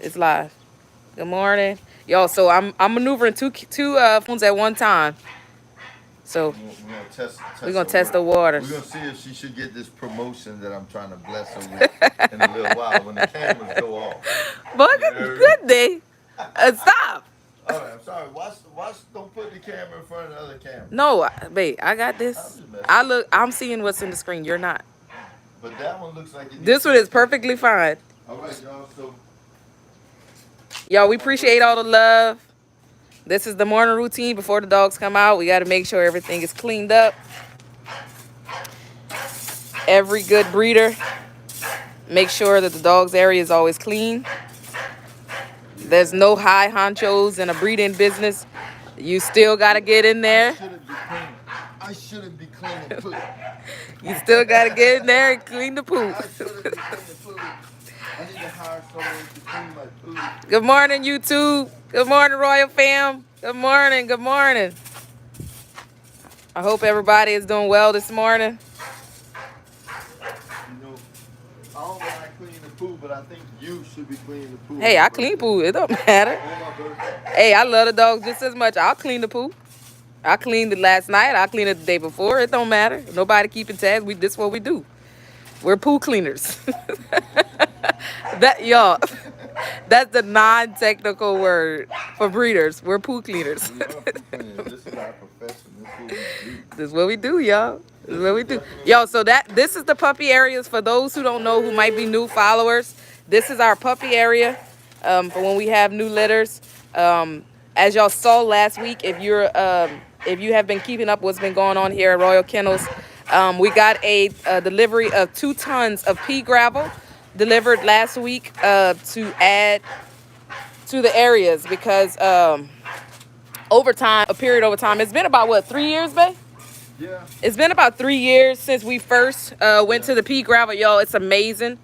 It's live. Good morning, y'all. So I'm maneuvering two phones at one time. So We're gonna test we're gonna her test work. the waters. We're gonna see if she should get this promotion that I'm trying to bless her with in a little while when the cameras go off. But You good, heard me? good day. Stop. All right, I'm sorry. Watch. Don't put the camera in front of the other camera. No, babe, I got I'm this. just messing. I'm seeing what's in the screen. You're not. But that one looks like it needs This to one be is fixed. perfectly fine. All right, y'all. So Y'all, we appreciate all the love. This is the morning routine before the dogs come out. We got to make sure everything is cleaned up. Every good breeder, make sure that the dog's area is always clean. There's no high honchos in a breeding business. You still got to get in there. I shouldn't be cleaning poop. You still got to get in there and clean the poop. I shouldn't be cleaning poop. I need to hire someone to clean my poop. Good morning, YouTube. Good morning, Royal fam. Good morning. Good morning. I hope everybody is doing well this morning. You know, I don't like cleaning the poop, but I think you should be cleaning the poop. Hey, I clean poo. It don't matter. On my birthday. Hey, I love the dogs just as much. I'll clean the poo. I cleaned it last night. I cleaned it the day before. It don't matter. Nobody keeping tabs. This what we do. We're poo cleaners. That y'all. That's the non-technical word for breeders. We're poo cleaners. We are poop cleaners. This is our profession. This is what we do, y'all. This is what we do. Yo, so this is the puppy areas for those who don't know, who might be new followers. This is our puppy area for when we have new litters. As y'all saw last week, if you have been keeping up what's been going on here at Royal Kennels, we got a delivery of 2 tons of pea gravel delivered last week to add to the areas because over time, it's been about what, 3 years, babe? Yeah. It's been about 3 years since we first went to the pea gravel, y'all. It's amazing.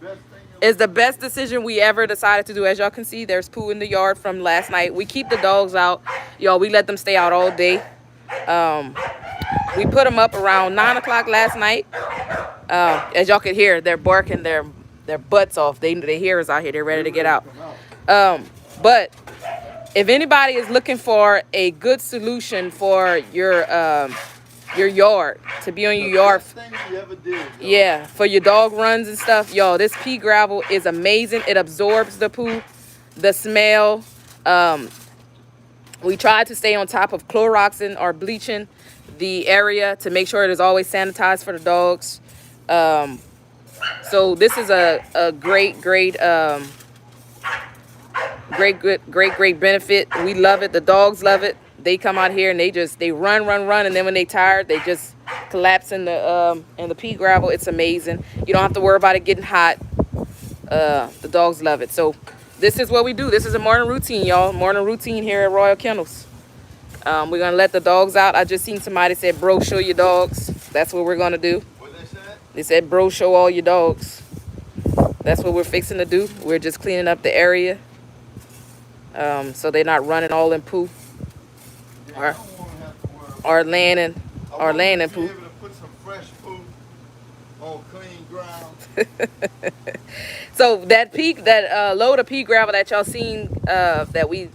It's the best decision we ever decided to do. As y'all can see, there's poo in the yard from last night. We keep the dogs out, y'all. We let them stay out all day. We put them up around 9 o'clock last night. As y'all can hear, they're barking their butts off. They hear us out here. They're ready to get out. But if anybody is looking for a good solution for your yard, to be on your yard, yeah, for your dog runs and stuff, y'all, this pea gravel is amazing. It absorbs the poo, the smell. We tried to stay on top of Cloroxing or bleaching the area to make sure it is always sanitized for the dogs. So this is a great benefit. We love it. The dogs love it. They come out here and they run, and then when they tired, they just collapse in the pea gravel. It's amazing. You don't have to worry about it getting hot. The dogs love it. So this is what we do. This is a morning routine, y'all. Morning routine here at Royal Kennels. We're gonna let the dogs out. I just seen somebody said, "Bro, show your dogs." That's what we're gonna do. What they said? They said, "Bro, show all your dogs." That's what we're fixing to do. We're just cleaning up the area. So they're not running all in poo or laying in poo. Be able to put some fresh poop on clean ground. So that load of pea gravel that y'all seen that we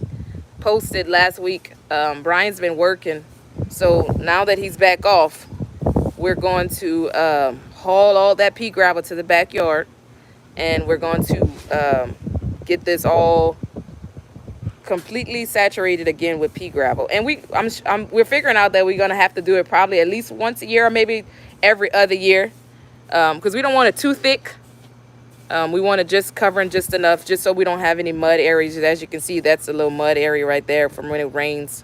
posted last week, Brian's been working. So now that he's back off, we're going to haul all that pea gravel to the backyard, and we're going to get this all completely saturated again with pea gravel. And we're figuring out that we're gonna have to do it probably at least once a year or maybe every other year, because we don't want it too thick. We want it just covering just enough, just so we don't have any mud areas. As you can see, that's a little mud area right there from when it rains.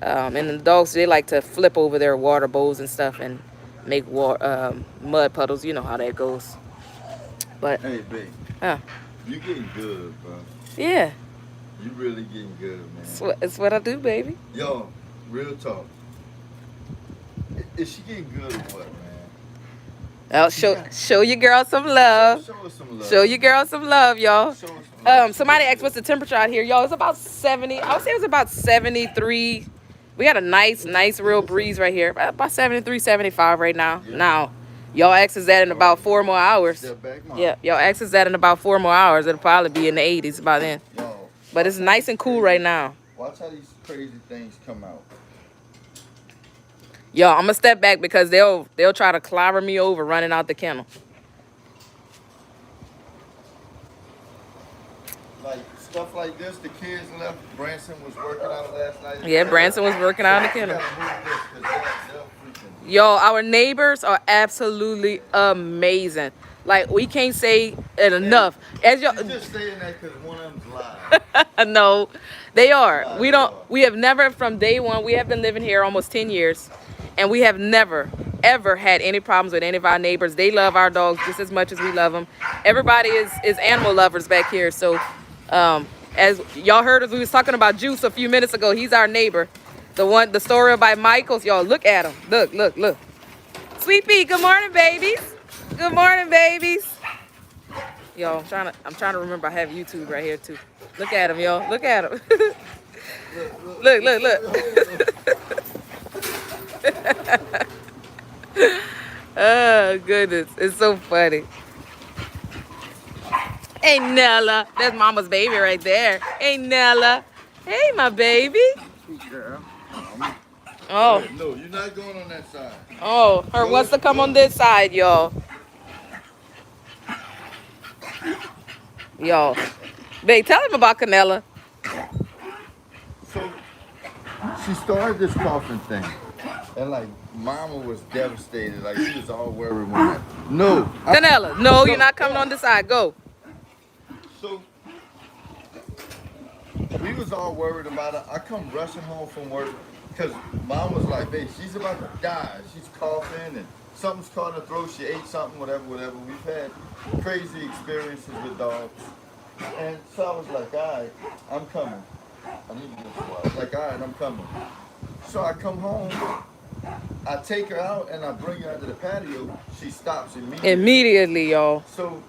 And the dogs, they like to flip over their water bowls and stuff and make mud puddles. You know how that goes. But Hey, babe. You getting good, bro. Yeah. You really getting good, man. It's what I do, baby. Yo, real talk. Is she getting good or what, man? I'll show your girl some love. Show us some love. Show your girl some love, y'all. Show us some love. Somebody asked what's the temperature out here, y'all. It's about 70. I would say it was about 73. We had a nice real breeze right here. About 73, 75 right now. Yeah. Now, y'all access that in about 4 more hours. Step back, Mom. Yeah, y'all access that in about 4 more hours. It'll probably be in the 80s by then. Yo, But it's nice and cool right now. Watch how these crazy things come out. Yo, I'm gonna step back because they'll try to clobber me over running out the kennel. Like stuff like this, the kids left. Branson was working out last night. Yeah, Branson was working out in the You kennel. gotta move this 'cause they'll freaking. Yo, our neighbors are absolutely amazing. Like, we can't say it enough. As You're y'all, just saying that because one of them's live. no, they are. We have never, from day one, we have been living here almost 10 years, and we have never, ever had any problems with any of our neighbors. They love our dogs just as much as we love them. Everybody is animal lovers back here. So, as y'all heard, as we was talking about Juice a few minutes ago, he's our neighbor. The story by Michael's. Y'all, look at him. Look, look, look. Sweet Pea, good morning, babies. Good morning, babies. Yo, I'm trying to remember I have YouTube right here too. Look at him, yo. Look at him. Look, look, look. Oh, goodness. It's so funny. Hey, Nella. That's Mama's baby right there. Hey, Nella. Hey, my baby. Girl. Oh, No, you're not going on that side. oh, her wants to come on this side, y'all. Y'all. Babe, tell him about Canella. So she started this coughing thing, and like Mama was devastated. Like she was all worried when I. No. Canella, no, you're not coming on this side. Go. So we was all worried about it. I come rushing home from work because Mom was like, babe, she's about to die. She's coughing and something's caught in her throat. She ate something, whatever, whatever. We've had crazy experiences with dogs. And so I was like, all right, I'm coming. I need to get this water. Like, all right, I'm coming. So I come home. I take her out and I bring her out to the patio. She stops immediately. Immediately, y'all. So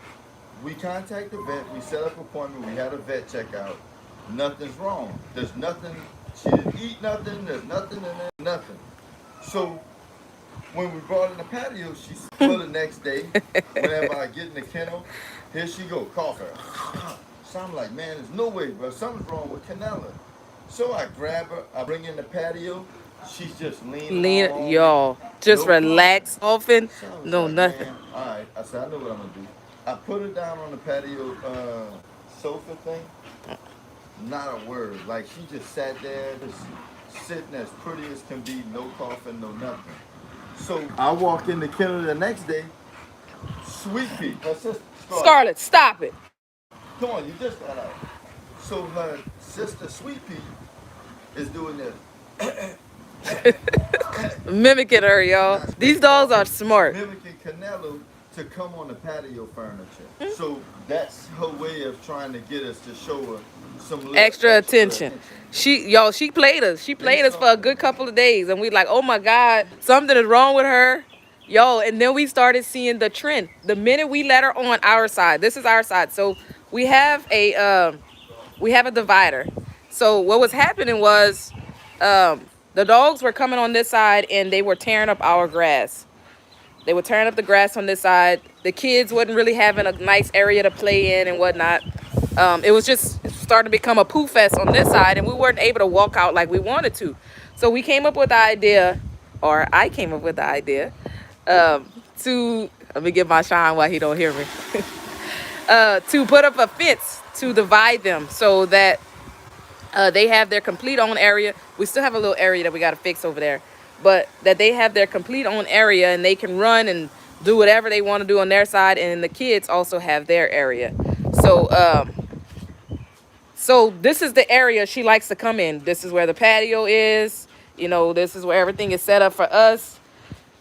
we contact the vet. We set up an appointment. We had a vet check out. Nothing's wrong. There's nothing. She didn't eat nothing. There's nothing in there. Nothing. So when we brought her in the patio, she's for the next day. Whenever I get in the kennel, here she go, coughing. So I'm like, man, there's no way, bro. Something's wrong with Canella. So I grab her. I bring her in the patio. She's just leaning on. Y'all. Just No relax, often. So I was No, like, nothing. man, all right. I said, I know what I'm going to do. I put her down on the patio sofa thing. Not a word. Like, she just sat there, just sitting as pretty as can be. No coughing, no nothing. So I walk in the kennel the next day. Sweet Pea, her sister, Scarlett, stop it. come on, you just got out. So her sister, Sweet Pea, is doing this. Mimicking her, y'all. These dogs are smart. Mimicking Canelo to come on the patio furniture. So that's her way of trying to get us to show her some little Extra attention. She played us. She played us for a good couple of days. And we like, oh my God, something is wrong with her. Yo, and then we started seeing the trend. The minute we let her on our side, this is our side. So we have a divider. So what was happening was the dogs were coming on this side and they were tearing up our grass. They were tearing up the grass on this side. The kids wasn't really having a nice area to play in and whatnot. It was just starting to become a poo fest on this side, and we weren't able to walk out like we wanted to. So we came up with the idea, or I came up with the idea, to, let me get my shine while he don't hear me, to put up a fence to divide them so that they have their complete own area. We still have a little area that we got to fix over there, but that they have their complete own area and they can run and do whatever they want to do on their side, and the kids also have their area. So this is the area she likes to come in. This is where the patio is. You know, this is where everything is set up for us,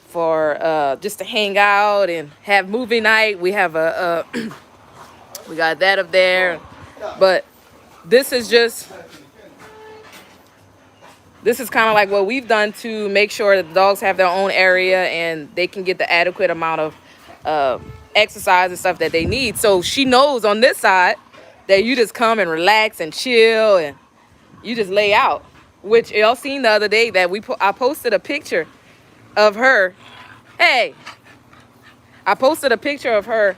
for just to hang out and have movie night. We have we got that up there, but this is kind of like what we've done to make sure that the dogs have their own area and they can get the adequate amount of exercise and stuff that they need. So she knows on this side that you just come and relax and chill and you just lay out. Which y'all seen the other day that I posted a picture of her. Hey, I posted a picture of her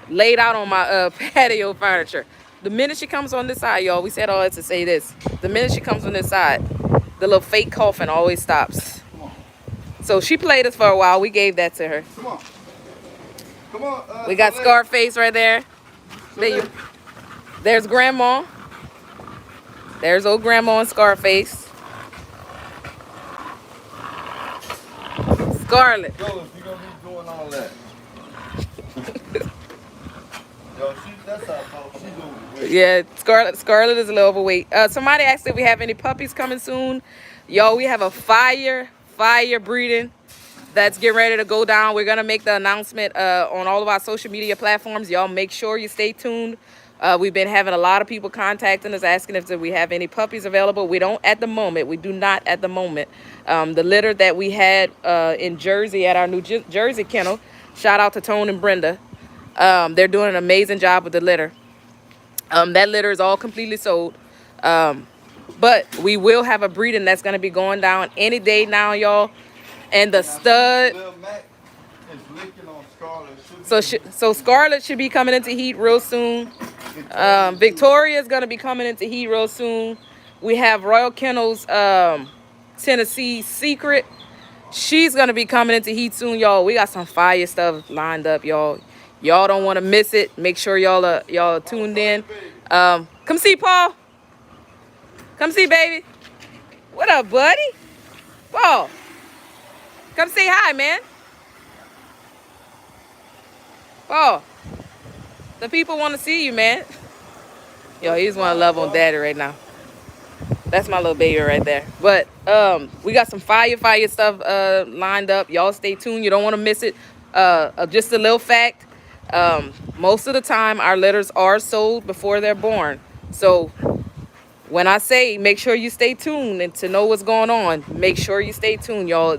laid out on my patio furniture. the minute she comes on this side, y'all, we said all that to say this. The minute she comes on this side, the little fake coughing always stops. So she played us for a while. We gave that to her. Come on. Come on. We got Scarface right there. There's Grandma. There's old Grandma and Scarface. Scarlet. Yo, if you're going to be doing all that. Yo, that's our fault. She's overweight. Yeah, Scarlet is a little overweight. Somebody asked if we have any puppies coming soon. Yo, we have a fire breeding that's getting ready to go down. We're gonna make the announcement on all of our social media platforms. Y'all make sure you stay tuned. We've been having a lot of people contacting us asking if we have any puppies available. We don't at the moment. We do not at the moment. The litter that we had in Jersey at our New Jersey kennel, shout out to Tone and Brenda. They're doing an amazing job with the litter. That litter is all completely sold. But we will have a breeding that's going to be going down any day now, y'all. And the stud. So Scarlet should be coming into heat real soon. Victoria is going to be coming into heat real soon. We have Royal Kennels Tennessee Secret. She's going to be coming into heat soon, y'all. We got some fire stuff lined up, y'all. Y'all don't want to miss it. Make sure y'all are tuned in. Come see Paul. Come see baby. What up, buddy? Paul. Come say hi, man. Paul. The people want to see you, man. Yo, he's want to love on daddy right now. That's my little baby right there. But we got some fire stuff lined up. Y'all stay tuned. You don't want to miss it. Just a little fact. Most of the time, our litters are sold before they're born. So when I say make sure you stay tuned and to know what's going on, make sure you stay tuned, y'all.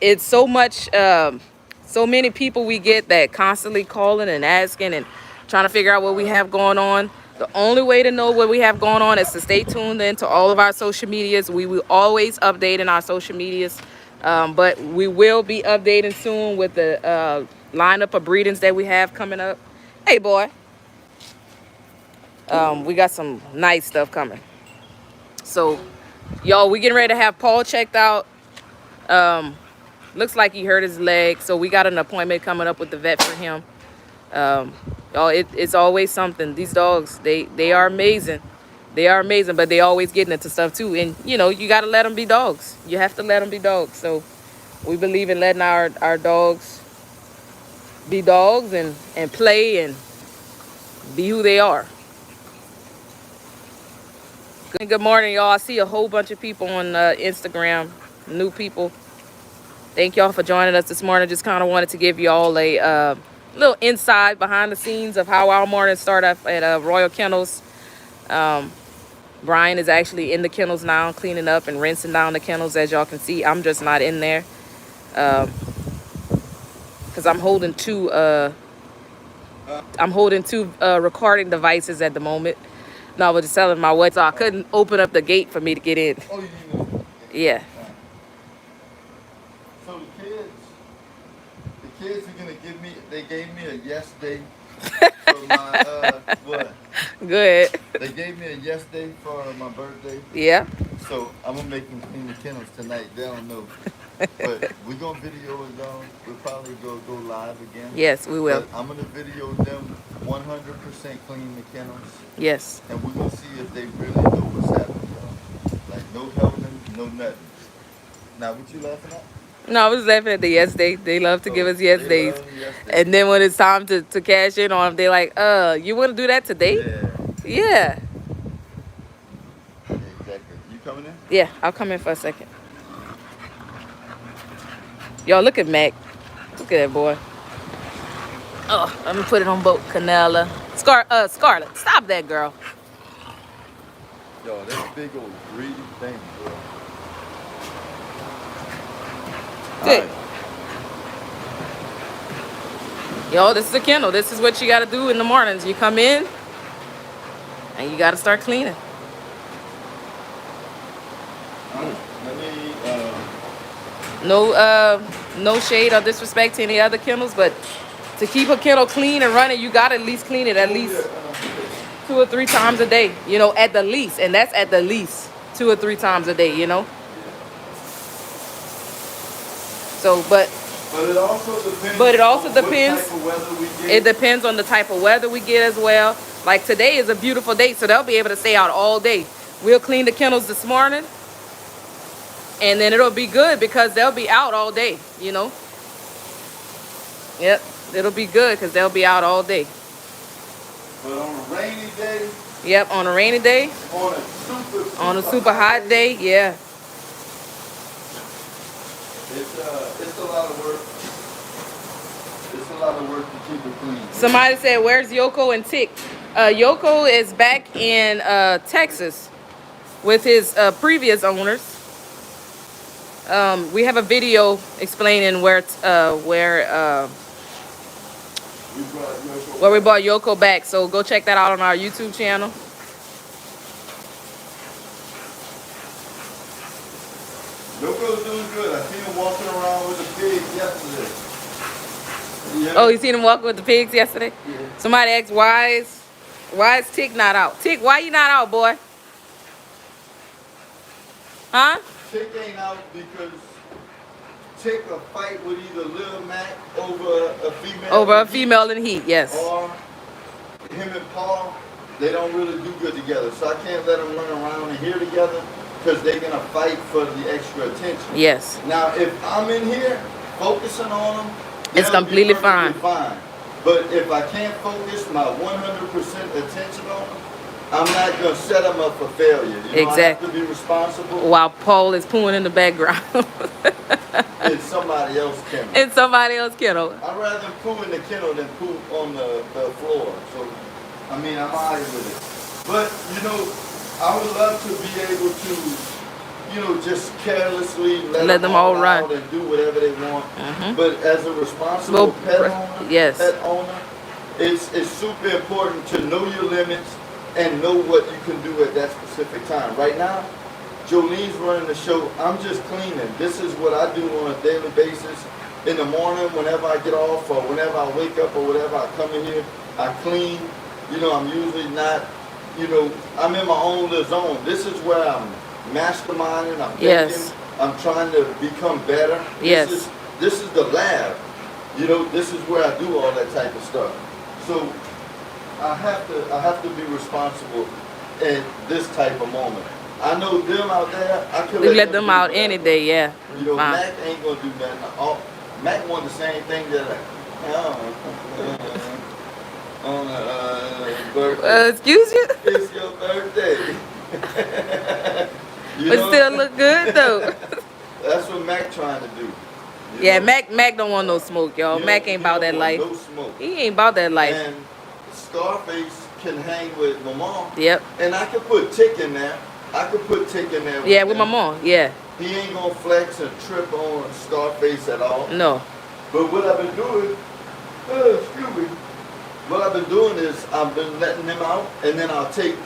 It's so much, so many people we get that constantly calling and asking and trying to figure out what we have going on. The only way to know what we have going on is to stay tuned into all of our social medias. We will always update in our social medias, but we will be updating soon with the lineup of breedings that we have coming up. Hey, boy. We got some nice stuff coming. So, y'all, we getting ready to have Paul checked out. Looks like he hurt his leg, so we got an appointment coming up with the vet for him. Y'all, it's always something. These dogs, they are amazing. They are amazing, but they always getting into stuff too. And, you know, you got to let them be dogs. You have to let them be dogs. So we believe in letting our dogs be dogs and play and be who they are. Good morning, y'all. I see a whole bunch of people on Instagram, new people. Thank y'all for joining us this morning. Just kind of wanted to give y'all a little insight behind the scenes of how our mornings start up at Royal Kennels. Brian is actually in the kennels now, cleaning up and rinsing down the kennels. As y'all can see, I'm just not in there because I'm holding two recording devices at the moment. No, I was just telling my wife, so I couldn't open up the gate for me to get in. Oh, you know. Yeah. So the kids are gonna they gave me a yes day for my what? Good. They gave me a yes day for my birthday. Yeah. So I'm gonna make them clean the kennels tonight. They don't know. But we're gonna video it though. We'll probably go live again. Yes, we will. But I'm gonna video them 100% clean the kennels. Yes. And we're gonna see if they really know what's happening, y'all. Like no helping, no nothing. Now what you laughing at? No, I was laughing at the yes day. They love to give us yes days. Yes And then when it's time to cash in on them, they're like, you want to do that today? Yeah, Yeah. exactly. You coming in? Yeah, I'll come in for a second. Y'all, look at Mac. Look at that boy. Oh, let me put it on both. Canella. Scarlet, stop that, girl. Yo, that's big old greedy thing, bro. Good. Right. Yo, this is a kennel. This is what you got to do in the mornings. You come in and you got to start cleaning. No shade or disrespect to any other kennels, but to keep a kennel clean and running, you got to at least clean it at least 2 or 3 times a day, you know, at the least. And that's at the least 2 or 3 times a day, you know. So, but it also depends. What type of weather we get. It depends on the type of weather we get as well. Like today is a beautiful day, so they'll be able to stay out all day. We'll clean the kennels this morning, and then it'll be good because they'll be out all day, you know. Yep, it'll be good because they'll be out all day. But on a rainy day. Yep, on a rainy day. On a super hot day, yeah. It's a lot of work. It's a lot of work to keep it clean. Somebody said, "Where's Yoko and Tick?" Yoko is back in Texas with his previous owners. We have a video explaining where we brought Yoko back. So go check that out on our YouTube channel. Yoko's doing good. I seen him walking around with the pigs yesterday. Yeah. Oh, you seen him walking with the pigs yesterday? Yeah. Somebody asked, why is Tick not out? Tick, why you not out, boy? Huh? Tick ain't out because Tick a fight with either Lil Mac over a female. Over a female in heat, yes. Or him and Paul, they don't really do good together. So I can't let them run around and here together because they're going to fight for the extra attention. Yes. Now, if I'm in here focusing on them, It's completely fine. But if I can't focus my 100% attention on them, I'm not going to set them up for failure. You know, Exactly. I have to be responsible. While Paul is pooing in the background. In somebody else's kennel. In somebody else's kennel. I'd rather poo in the kennel than poo on the floor. So, I mean, I'm all right with it. But, you know, I would love to be able to, you know, just carelessly let them all run out and do whatever they want. But as a responsible pet owner, it's super important to know your limits and know what you can do at that specific time. Right now, Jolene's running the show. I'm just cleaning. This is what I do on a daily basis. In the morning, whenever I get off or whenever I wake up or whatever, I come in here, I clean. You know, I'm usually not, you know, I'm in my own little zone. This is where I'm masterminding, I'm thinking, I'm trying to become better. Yes. This is the lab. You know, this is where I do all that type of stuff. So I have to be responsible at this type of moment. I know them out there, I could let them out any day, yeah. You know, Mac ain't gonna do nothing. Mac want the same thing that on birthday. Excuse you? It's your birthday. But still look good though. That's what Mac trying to do. Yeah, Mac don't want no smoke, y'all. Mac ain't about that life. No smoke. He ain't about that life. And Scarface can hang with my mom. Yep. And I could put Tick in there. I could put Tick in there. Yeah, with my mom. Yeah. He ain't gonna flex and trip on Scarface at all. No. But what I've been doing, excuse me. What I've been doing is I've been letting them out, and then I'll take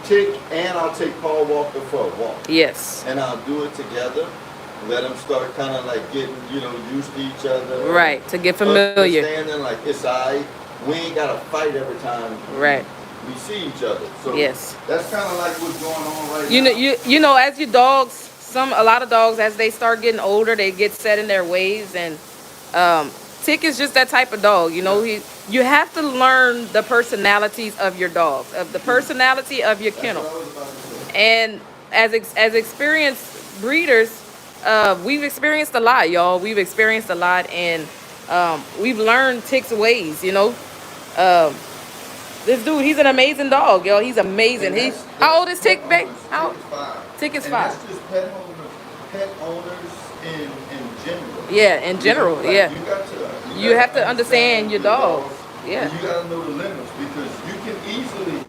Tick and I'll take Paul Walker for a walk. Yes. And I'll do it together. Let them start kind of like getting, you know, used to each other. Right, to get familiar. Understanding like it's alright. We ain't got to fight every time. Right. We see each other. So yes. That's kind of like what's going on right now. You know, as your dogs, a lot of dogs, as they start getting older, they get set in their ways, and Tick is just that type of dog. You know, you have to learn the personalities of your dogs, of the personality of your kennel. And as experienced breeders, we've experienced a lot, y'all. We've experienced a lot, and we've learned Tick's ways, you know. This dude, he's an amazing dog, y'all. He's amazing. How old is Tick, babe? Tick is 5. That's just pet owners in general. Yeah, in general, like, yeah. You have to understand your dog. Yeah. And you got to know the limits, because you can easily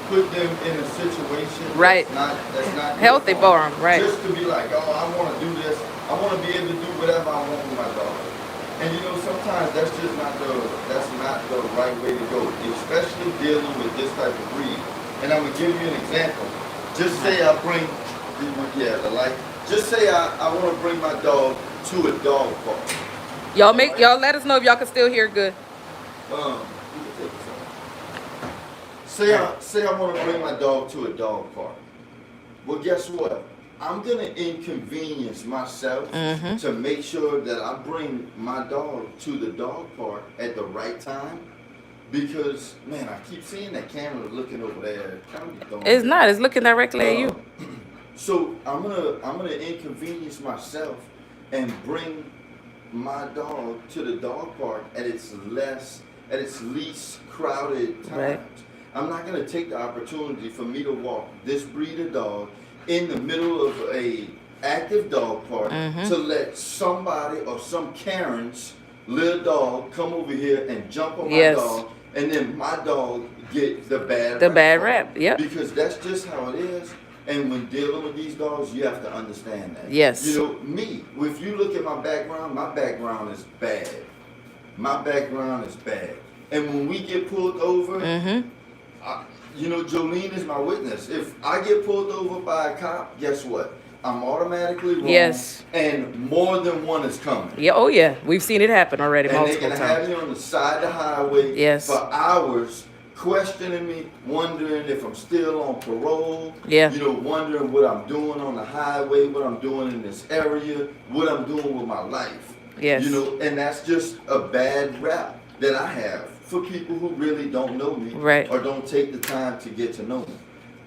put them in a situation that's not healthy for them, right? Just to be like, oh, I want to do this. I want to be able to do whatever I want with my dog. And you know, sometimes that's just not the right way to go, especially dealing with this type of breed. And I'm gonna give you an example. Just say I bring, just say I want to bring my dog to a dog park. Y'all let us know if y'all can still hear good. Say I want to bring my dog to a dog park. Well, guess what? I'm gonna inconvenience myself to make sure that I bring my dog to the dog park at the right time. Because man, I keep seeing that camera looking over there. It's not. It's looking directly at you. So I'm gonna inconvenience myself and bring my dog to the dog park at its least crowded times. Right. I'm not gonna take the opportunity for me to walk this breed of dog in the middle of a active dog park to let somebody or some Karen's little dog come over here and jump on my dog, and then my dog get the bad rap. Yep. Because that's just how it is. And when dealing with these dogs, you have to understand that. Yes. You know, me, if you look at my background is bad. My background is bad. And when we get pulled over, you know, Jolene is my witness. If I get pulled over by a cop, guess what? I'm automatically wrong. Yes. And more than one is coming. Yeah. Oh yeah. We've seen it happen already and multiple times. And times. they can have me on the side of the highway for hours, questioning me, wondering if I'm still on parole. Yeah. You know, wondering what I'm doing on the highway, what I'm doing in this area, what I'm doing with my life. Yes. You know, and that's just a bad rap that I have for people who really don't know me or don't take the time to get to know me.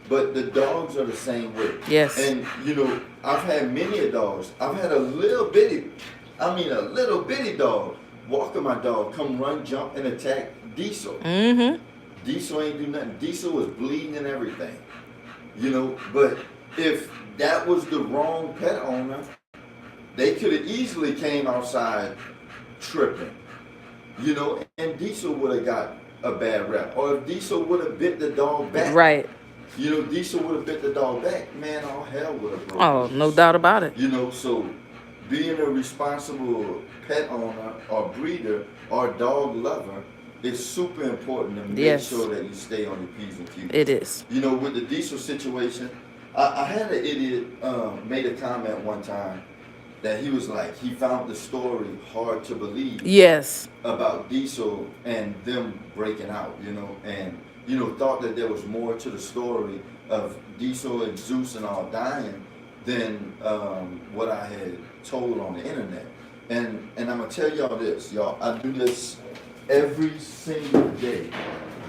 But the dogs are the same way. Yes. And, you know, I've had many dogs. I've had a little bitty dog, walking my dog, come run, jump, and attack Diesel. Diesel ain't do nothing. Diesel was bleeding and everything. You know, but if that was the wrong pet owner, they could have easily came outside tripping. You know, and Diesel would have got a bad rap. Or if Diesel would have bit the dog back. Right. You know, Diesel would have bit the dog back. Man, all hell would have broken. Oh, no doubt about it. You know, so being a responsible pet owner or breeder or dog lover is super important to make sure that you stay on your P's and Q's. It is. You know, with the Diesel situation, I had an idiot made a comment one time that he was like, he found the story hard to believe. Yes. About Diesel and them breaking out, you know, and, you know, thought that there was more to the story of Diesel and Zeus and all dying than what I had told on the internet. And I'm going to tell y'all this, y'all. I do this every single day.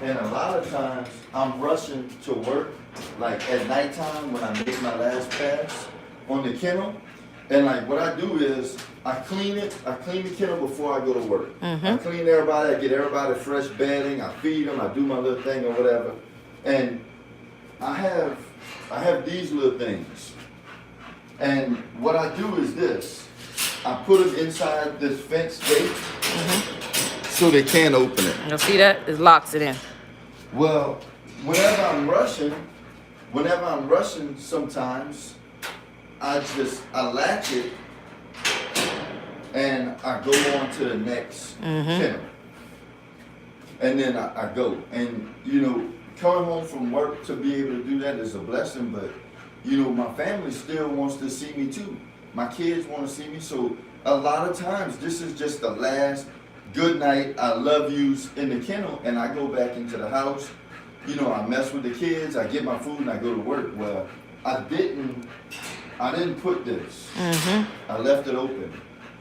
And a lot of times I'm rushing to work, like at nighttime when I make my last pass on the kennel. And like what I do is I clean the kennel before I go to work. I clean everybody, I get everybody fresh bedding, I feed them, I do my little thing or whatever. And I have these little things. And what I do is this. I put them inside this fence gate so they can't open it. You'll see that? It locks it in. Well, whenever I'm rushing sometimes, I latch it and I go on to the next kennel. And then I go. And, you know, coming home from work to be able to do that is a blessing, but, you know, my family still wants to see me too. My kids want to see me, so a lot of times this is just the last good night, I love yous in the kennel, and I go back into the house. You know, I mess with the kids, I get my food, and I go to work. Well, I didn't put this. I left it open.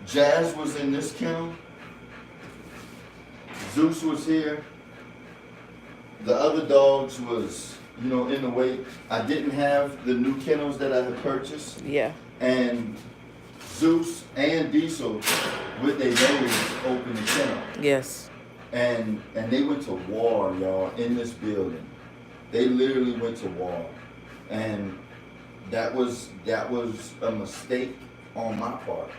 Jazz was in this kennel. Zeus was here. The other dogs was, you know, in the way. I didn't have the new kennels that I had purchased. Yeah. And Zeus and Diesel with their nose open the kennel. Yes. And they went to war, y'all, in this building. They literally went to war. And that was a mistake on my part.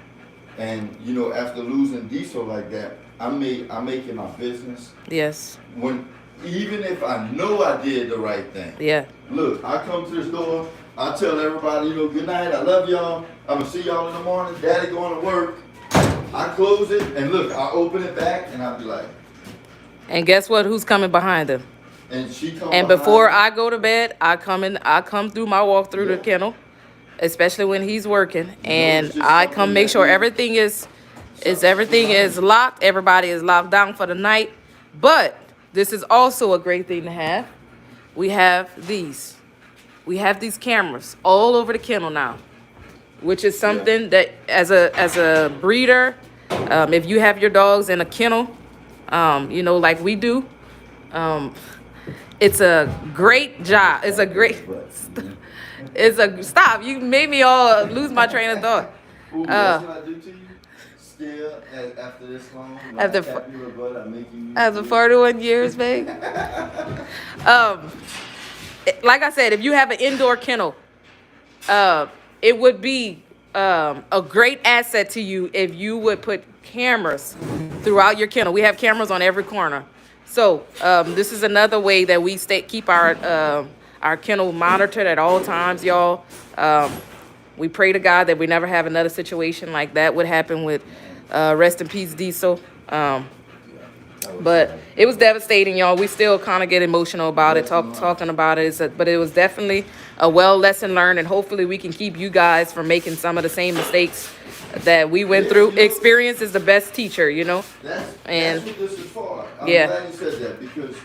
And you know, after losing Diesel like that, I make it my business. Yes. Even if I know I did the right thing. Yeah. Look, I come to this door, I tell everybody, you know, good night, I love y'all, I'm gonna see y'all in the morning, daddy going to work. I close it, and look, I open it back, and I'll be like. And guess what? Who's coming behind them? And she comes. And before I go to bed, I come through my walk through the kennel, especially when he's working, and I come make sure everything is locked. Everybody is locked down for the night. But this is also a great thing to have. we have these. We have these cameras all over the kennel now, which is something that as a breeder, if you have your dogs in a kennel, you know, like we do, it's a great job. It's a great. It's a stop. You made me all lose my train of thought. Ooh, that's what I do to you. Still, after this long, After tap your butt, I make you. after 41 years, babe. Like I said, if you have an indoor kennel, it would be a great asset to you if you would put cameras throughout your kennel. We have cameras on every corner. So this is another way that we keep our kennel monitored at all times, y'all. We pray to God that we never have another situation like that would happen with rest in peace Diesel. But it was devastating, y'all. We still kind of get emotional about it, talking about it. But it was definitely a lesson learned, and hopefully we can keep you guys from making some of the same mistakes that we went through. Experience is the best teacher, you know. That's what this is for. I'm glad you said that, because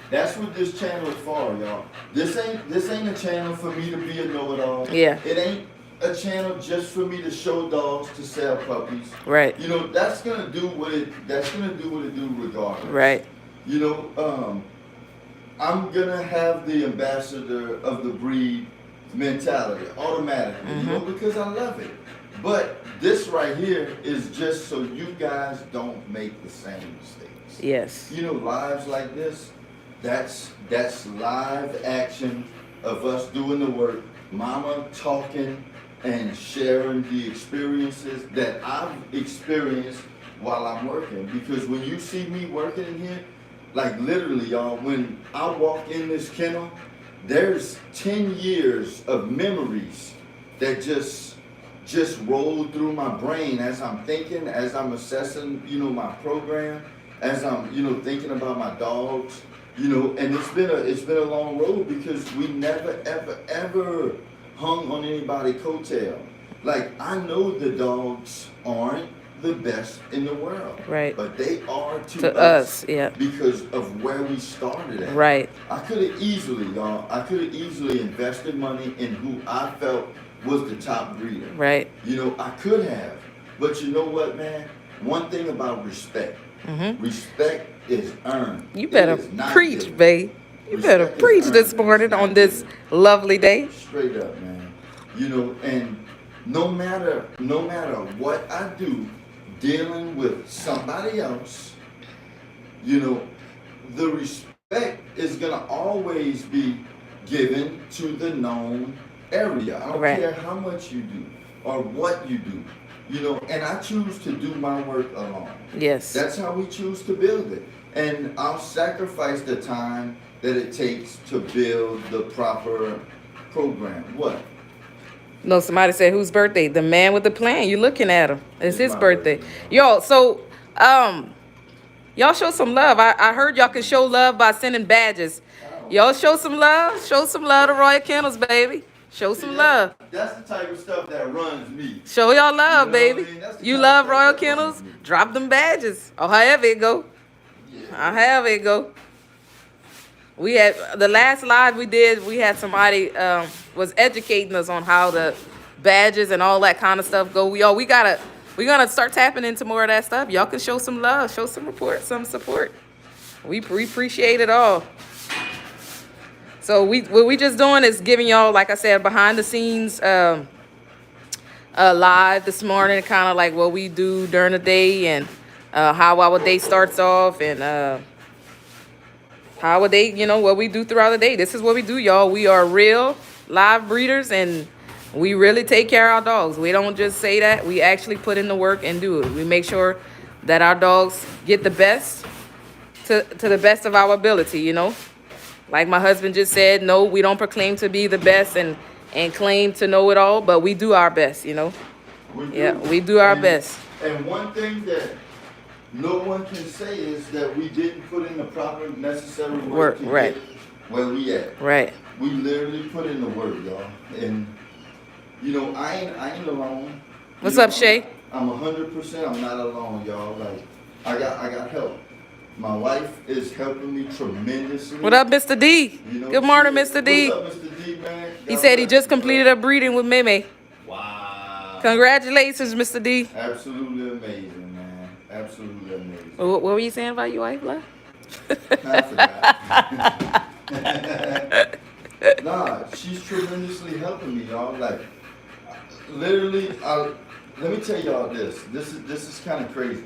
that's what this channel is for, y'all. This ain't a channel for me to be a know-it-all. Yeah. It ain't a channel just for me to show dogs to sell puppies. Right. You know, that's gonna do what it do regardless. Right. You know, I'm gonna have the ambassador of the breed mentality automatically, you know, because I love it. But this right here is just so you guys don't make the same mistakes. Yes. You know, lives like this, that's live action of us doing the work, mama talking and sharing the experiences that I've experienced while I'm working. Because when you see me working in here, like literally, y'all, when I walk in this kennel, there's 10 years of memories that just roll through my brain as I'm thinking, as I'm assessing, you know, my program, as I'm, you know, thinking about my dogs, you know. And it's been a long road, because we never ever hung on anybody's coattail. Like, I know the dogs aren't the best in the world, right? But they are to us, yeah, because of where we started at. Right. I could have easily invested money in who I felt was the top breeder. Right. You know, I could have, but you know what, man? One thing about respect. Respect is earned. You better preach, babe. You better preach this morning on this lovely day. Straight up, man. You know, and no matter what I do, dealing with somebody else, you know, the respect is gonna always be given to the known area. I don't care how much you do or what you do, you know, and I choose to do my work alone. Yes. That's how we choose to build it. And I'll sacrifice the time that it takes to build the proper program. What? No, somebody said, whose birthday? The man with the plan. You're looking at him. It's his birthday. Yo, so y'all show some love. I heard y'all can show love by sending badges. Y'all show some love. Show some love to Royal Kennels, baby. Show some love. That's the type of stuff that runs me. Show y'all love, You know baby. what I mean? That's the You type love of Royal stuff that Kennels? runs me. Drop them badges. Or however it go. However it go. We had the last live we did, we had somebody was educating us on how the badges and all that kind of stuff go. We're gonna start tapping into more of that stuff. Y'all can show some love, show some support. We appreciate it all. So what we just doing is giving y'all, like I said, behind the scenes live this morning, kind of like what we do during the day, and how our day starts off, and how a day, you know, what we do throughout the day. This is what we do, y'all. We are real live breeders, and we really take care of our dogs. We don't just say that. We actually put in the work and do it. We make sure that our dogs get the best to the best of our ability, you know. Like my husband just said, no, we don't proclaim to be the best and claim to know it all, but we do our best, you know. We do our best. And one thing that no one can say is that we didn't put in the proper necessary work to get where we at. Right. We literally put in the work, y'all. And you know, I ain't alone. What's up, Shay? I'm 100%. I'm not alone, y'all. Like I got help. My wife is helping me tremendously. What up, Mr. D? You know, Good morning, Mr. D. What's up, Mr. D, man? He God said he bless just you, bro. completed a breeding with Meme. Wow. Congratulations, Mr. D. Absolutely amazing, man. Absolutely amazing. What were you saying about your wife, love? I forgot. Nah, she's tremendously helping me, y'all. Like, literally, let me tell y'all this. This is kind of crazy.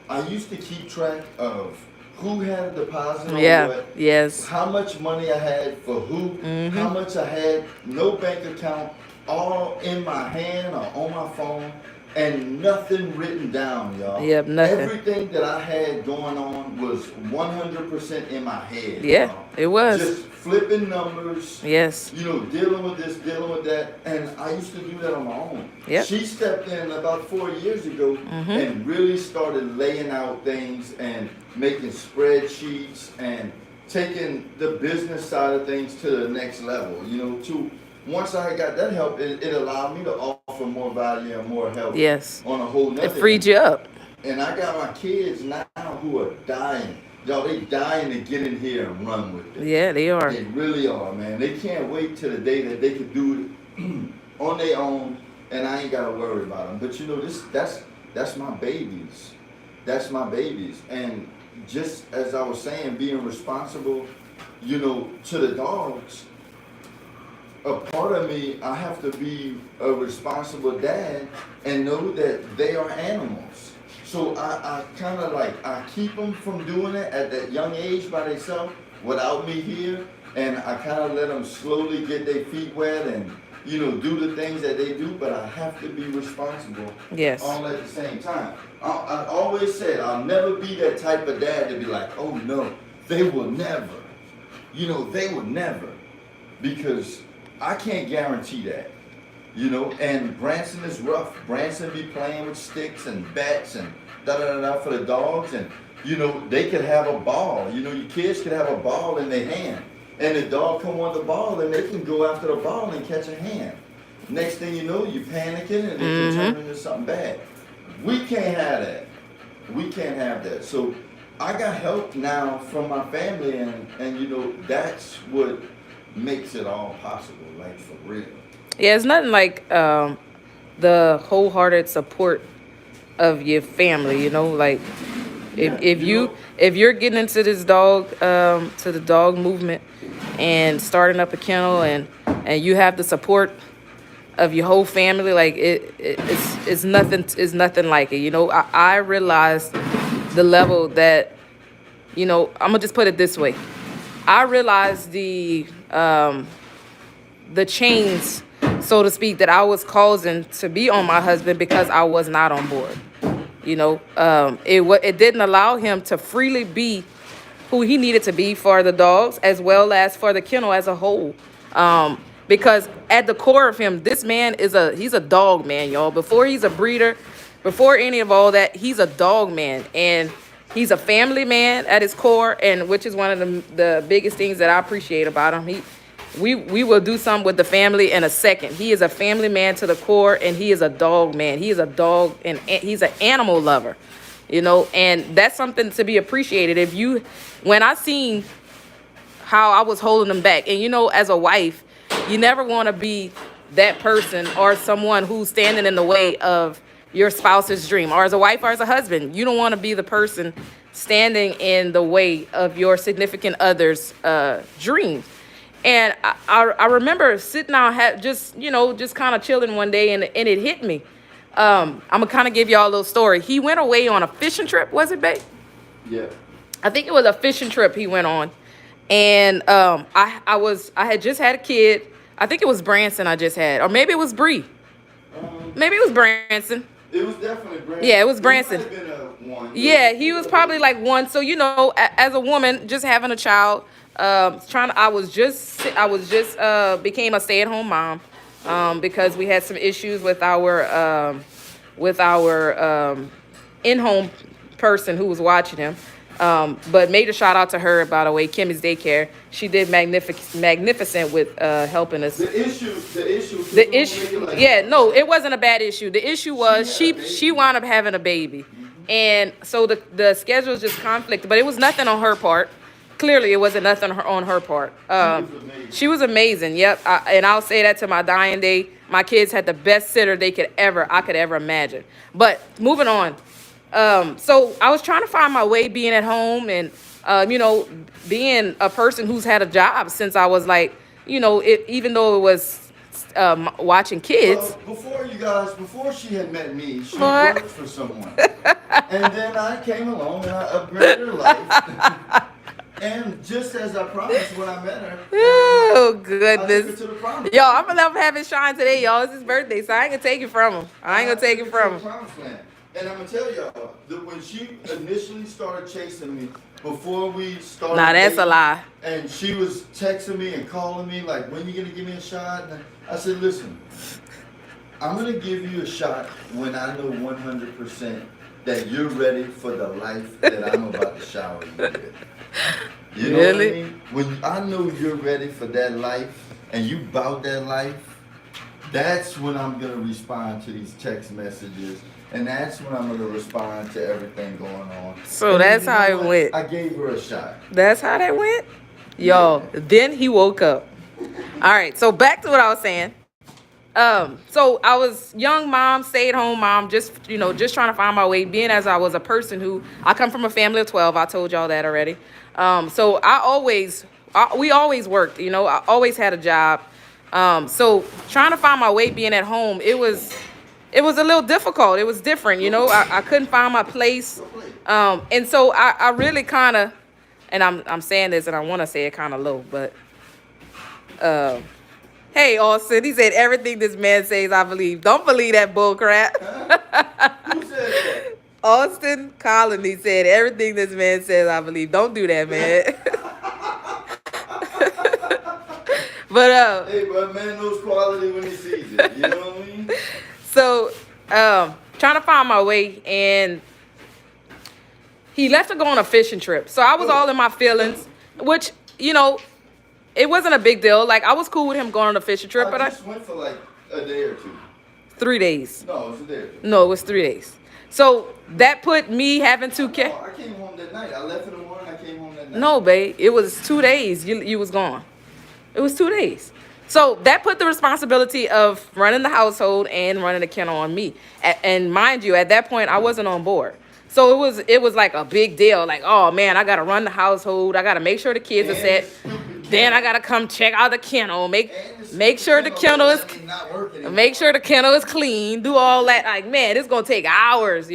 I used to keep track of who had a deposit on what, yes. how much money I had for who, how much I had, no bank account, all in my hand or on my phone, and nothing written down, y'all. Yep, nothing. Everything that I had going on was 100% in my head. Yeah, y'all. it was. Just flipping numbers. Yes. You know, dealing with this, dealing with that, and I used to do that on my own. Yep. She stepped in about 4 years ago and really started laying out things and making spreadsheets and taking the business side of things to the next level. You know, once I got that help, it allowed me to offer more value and more help. Yes. On a whole nother. It freed you up. And I got my kids now who are dying. Y'all, they dying to get in here and run with it. Yeah, they are. They really are, man. They can't wait till the day that they can do it on their own, and I ain't gotta worry about them. But you know, that's my babies. That's my babies. And just as I was saying, being responsible, you know, to the dogs. A part of me, I have to be a responsible dad and know that they are animals. So I kind of like, I keep them from doing it at that young age by themselves without me here. And I kind of let them slowly get their feet wet and, you know, do the things that they do. But I have to be responsible. Yes. All at the same time. I always said I'll never be that type of dad to be like, oh no, they will never. You know, they will never. Because I can't guarantee that. You know, and Branson is rough. Branson be playing with sticks and bats and da-da-da-da for the dogs. And, you know, they could have a ball. You know, your kids could have a ball in their hand. And the dog come on the ball and they can go after the ball and catch a hand. Next thing you know, you're panicking and it can turn into something bad. We can't have that. We can't have that. So I got help now from my family and you know, that's what makes it all possible, like for real. Yeah, it's nothing like the wholehearted support of your family, you know, like if you're getting into this dog to the dog movement and starting up a kennel and you have the support of your whole family, like it's nothing like it, you know. I realized the level that, you know, I'm gonna just put it this way. I realized the chains, so to speak, that I was causing to be on my husband because I was not on board. You know, it didn't allow him to freely be who he needed to be for the dogs as well as for the kennel as a whole. Because at the core of him, this man he's a dog man, y'all. Before he's a breeder, before any of all that, he's a dog man. And he's a family man at his core, and which is one of the biggest things that I appreciate about him. We will do something with the family in a second. He is a family man to the core, and he is a dog man. He is a dog, and he's an animal lover, you know, and that's something to be appreciated. When I seen how I was holding him back, and you know, as a wife, you never want to be that person or someone who's standing in the way of your spouse's dream, or as a wife or as a husband, you don't want to be the person standing in the way of your significant other's dreams. And I remember sitting out, just kind of chilling one day, and it hit me. I'm gonna kind of give y'all a little story. He went away on a fishing trip, was it, babe? Yeah. I think it was a fishing trip he went on, and I had just had a kid. I think it was Branson I just had, or maybe it was Bree. Maybe it was Branson. It was definitely Branson. Yeah, it was Branson. He might have been one. Yeah, he was probably like one. So, you know, as a woman, just having a child, I was just became a stay-at-home mom because we had some issues with our in-home person who was watching him. But major shout out to her, by the way, Kimmy's Daycare. She did magnificent with helping us. The issue. Yeah, no, it wasn't a bad issue. The issue was she wound up having a baby. And so the schedules just conflict, but it was nothing on her part. Clearly, it wasn't nothing on her part. She was amazing. Yep, and I'll say that to my dying day. My kids had the best sitter I could ever imagine. But moving on. So I was trying to find my way being at home and being a person who's had a job since I was like, even though it was watching kids. Before she had met me, she worked for someone. And then I came along and I upgraded her life. And just as I promised when I met her, oh goodness, I took her to the promised y'all, I'm gonna have his shine today, y'all. It's his birthday, so I ain't gonna take it from him. I ain't gonna take it from him. And I'm gonna tell y'all that when she initially started chasing me, before we started, nah, that's a lie. And she was texting me and calling me like, "When you gonna give me a shot?" And I said, "Listen, I'm gonna give you a shot when I know 100% that you're ready for the life that I'm about to shower you with." You know really? What I mean? When I know you're ready for that life and you bout that life, that's when I'm gonna respond to these text messages, and that's when I'm gonna respond to everything going on. So and that's how it went. I gave her a shot. That's how that went, y'all. Yeah. Then he woke up. All right. So back to what I was saying. So I was young mom, stay at home mom, just trying to find my way. Being as I was a person who I come from a family of 12. I told y'all that already. So we always worked. I always had a job. So trying to find my way being at home, it was a little difficult. It was different. I couldn't find my place. And so I really kind of, and I'm saying this and I want to say it kind of low, but, hey, Austin, he said, everything this man says, I believe. Don't believe that bull crap. Who said that? Austin Colony said, everything this man says, I believe. Don't do that, man. But, hey, but man knows quality when he sees it. You know what I mean? So, trying to find my way, and he left to go on a fishing trip. So I was all in my feelings, which, it wasn't a big deal. Like, I was cool with him going on a fishing trip, but I just went for like a day or two. 3 days. No, it was a day or two. No, it was 3 days. So that put me having to. I came home that night. I left in the morning. I came home that night. No, babe, it was 2 days. You was gone. It was 2 days. So that put the responsibility of running the household and running the kennel on me. And mind you, at that point, I wasn't on board. So it was like a big deal. Like, oh man, I gotta run the household. I gotta make sure the kids are set. Then I gotta come check out the kennel. Make sure the kennel is clean. Do all that. Like, man, it's gonna take hours,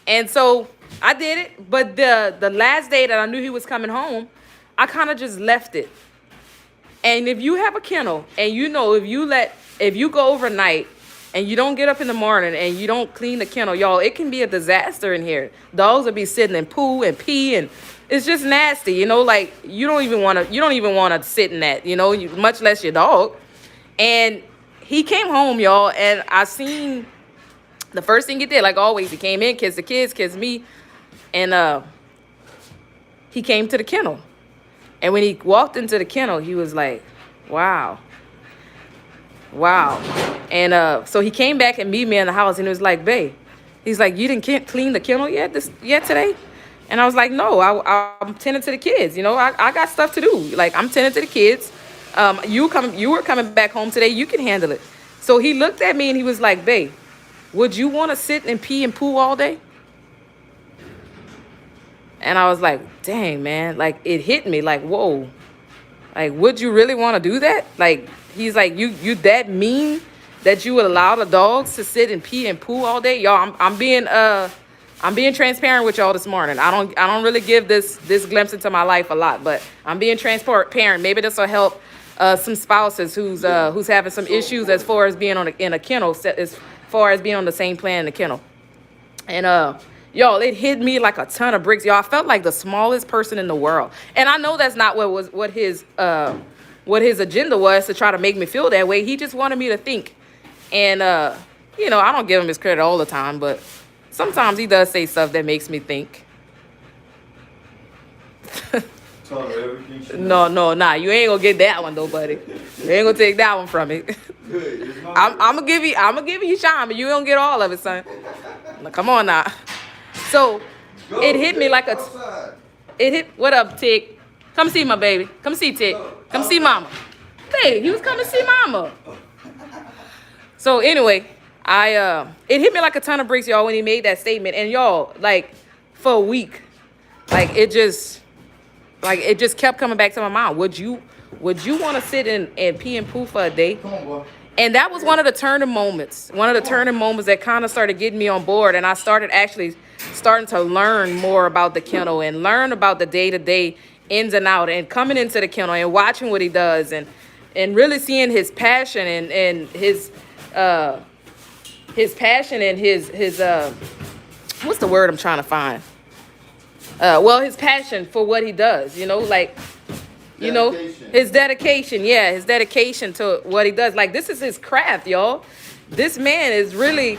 And so I did it. But the last day that I knew he was coming home, I kind of just left it. And if you have a kennel and if you go overnight and you don't get up in the morning and you don't clean the kennel, y'all, it can be a disaster in here. Dogs will be sitting and poo and pee, and it's just nasty, like you don't even want to sit in that, much less your dog. And he came home, y'all, and I seen the first thing he did, like always, he came in, kissed the kids, kissed me, and he came to the kennel. And when he walked into the kennel, he was like, wow. And so he came back and meet me in the house, and he was like, babe, he's like, you didn't clean the kennel yet today? And I was like, no, I'm tending to the kids. I got stuff to do. Like, I'm tending to the kids. You were coming back home today. You can handle it. So he looked at me and he was like, babe, would you want to sit and pee and poo all day? And I was like, dang, man, like it hit me like, whoa, like, would you really want to do that? Like, he's like, you that mean that you would allow the dogs to sit and pee and poo all day? Y'all, I'm being transparent with y'all this morning. I don't really give this glimpse into my life a lot, but I'm being transparent. Maybe this will help some spouses who's having some issues as far as being in a kennel, as far as being on the same plan in the kennel. And y'all, it hit me like a ton of bricks. Y'all, I felt like the smallest person in the world. And I know that's not what his agenda was, to try to make me feel that way. He just wanted me to think. And I don't give him his credit all the time, but sometimes he does say stuff that makes me think. No, you ain't gonna get that one though, buddy. You ain't gonna take that one from me. I'm gonna give you shine, but you don't get all of it, son. Now, come on now. So Go, it hit me Tick, like a, outside. it hit, what up, Tick? Come see my baby. Come see Tick. Come see mama. Hey, he was coming to see mama. So anyway, it hit me like a ton of bricks, y'all, when he made that statement. And y'all, like, for a week, like it just kept coming back to my mind. Would you want to sit and pee and poo for a day? Come on, boy. And that was one of the turning moments. One of the turning moments that kind of started getting me on board. And I started starting to learn more about the kennel and learn about the day-to-day ins and out, and coming into the kennel and watching what he does, and really seeing his passion and his passion and his what's the word I'm trying to find? Well, his passion for what he does, like, his dedication. Yeah, his dedication to what he does. Like, this is his craft, y'all. This is really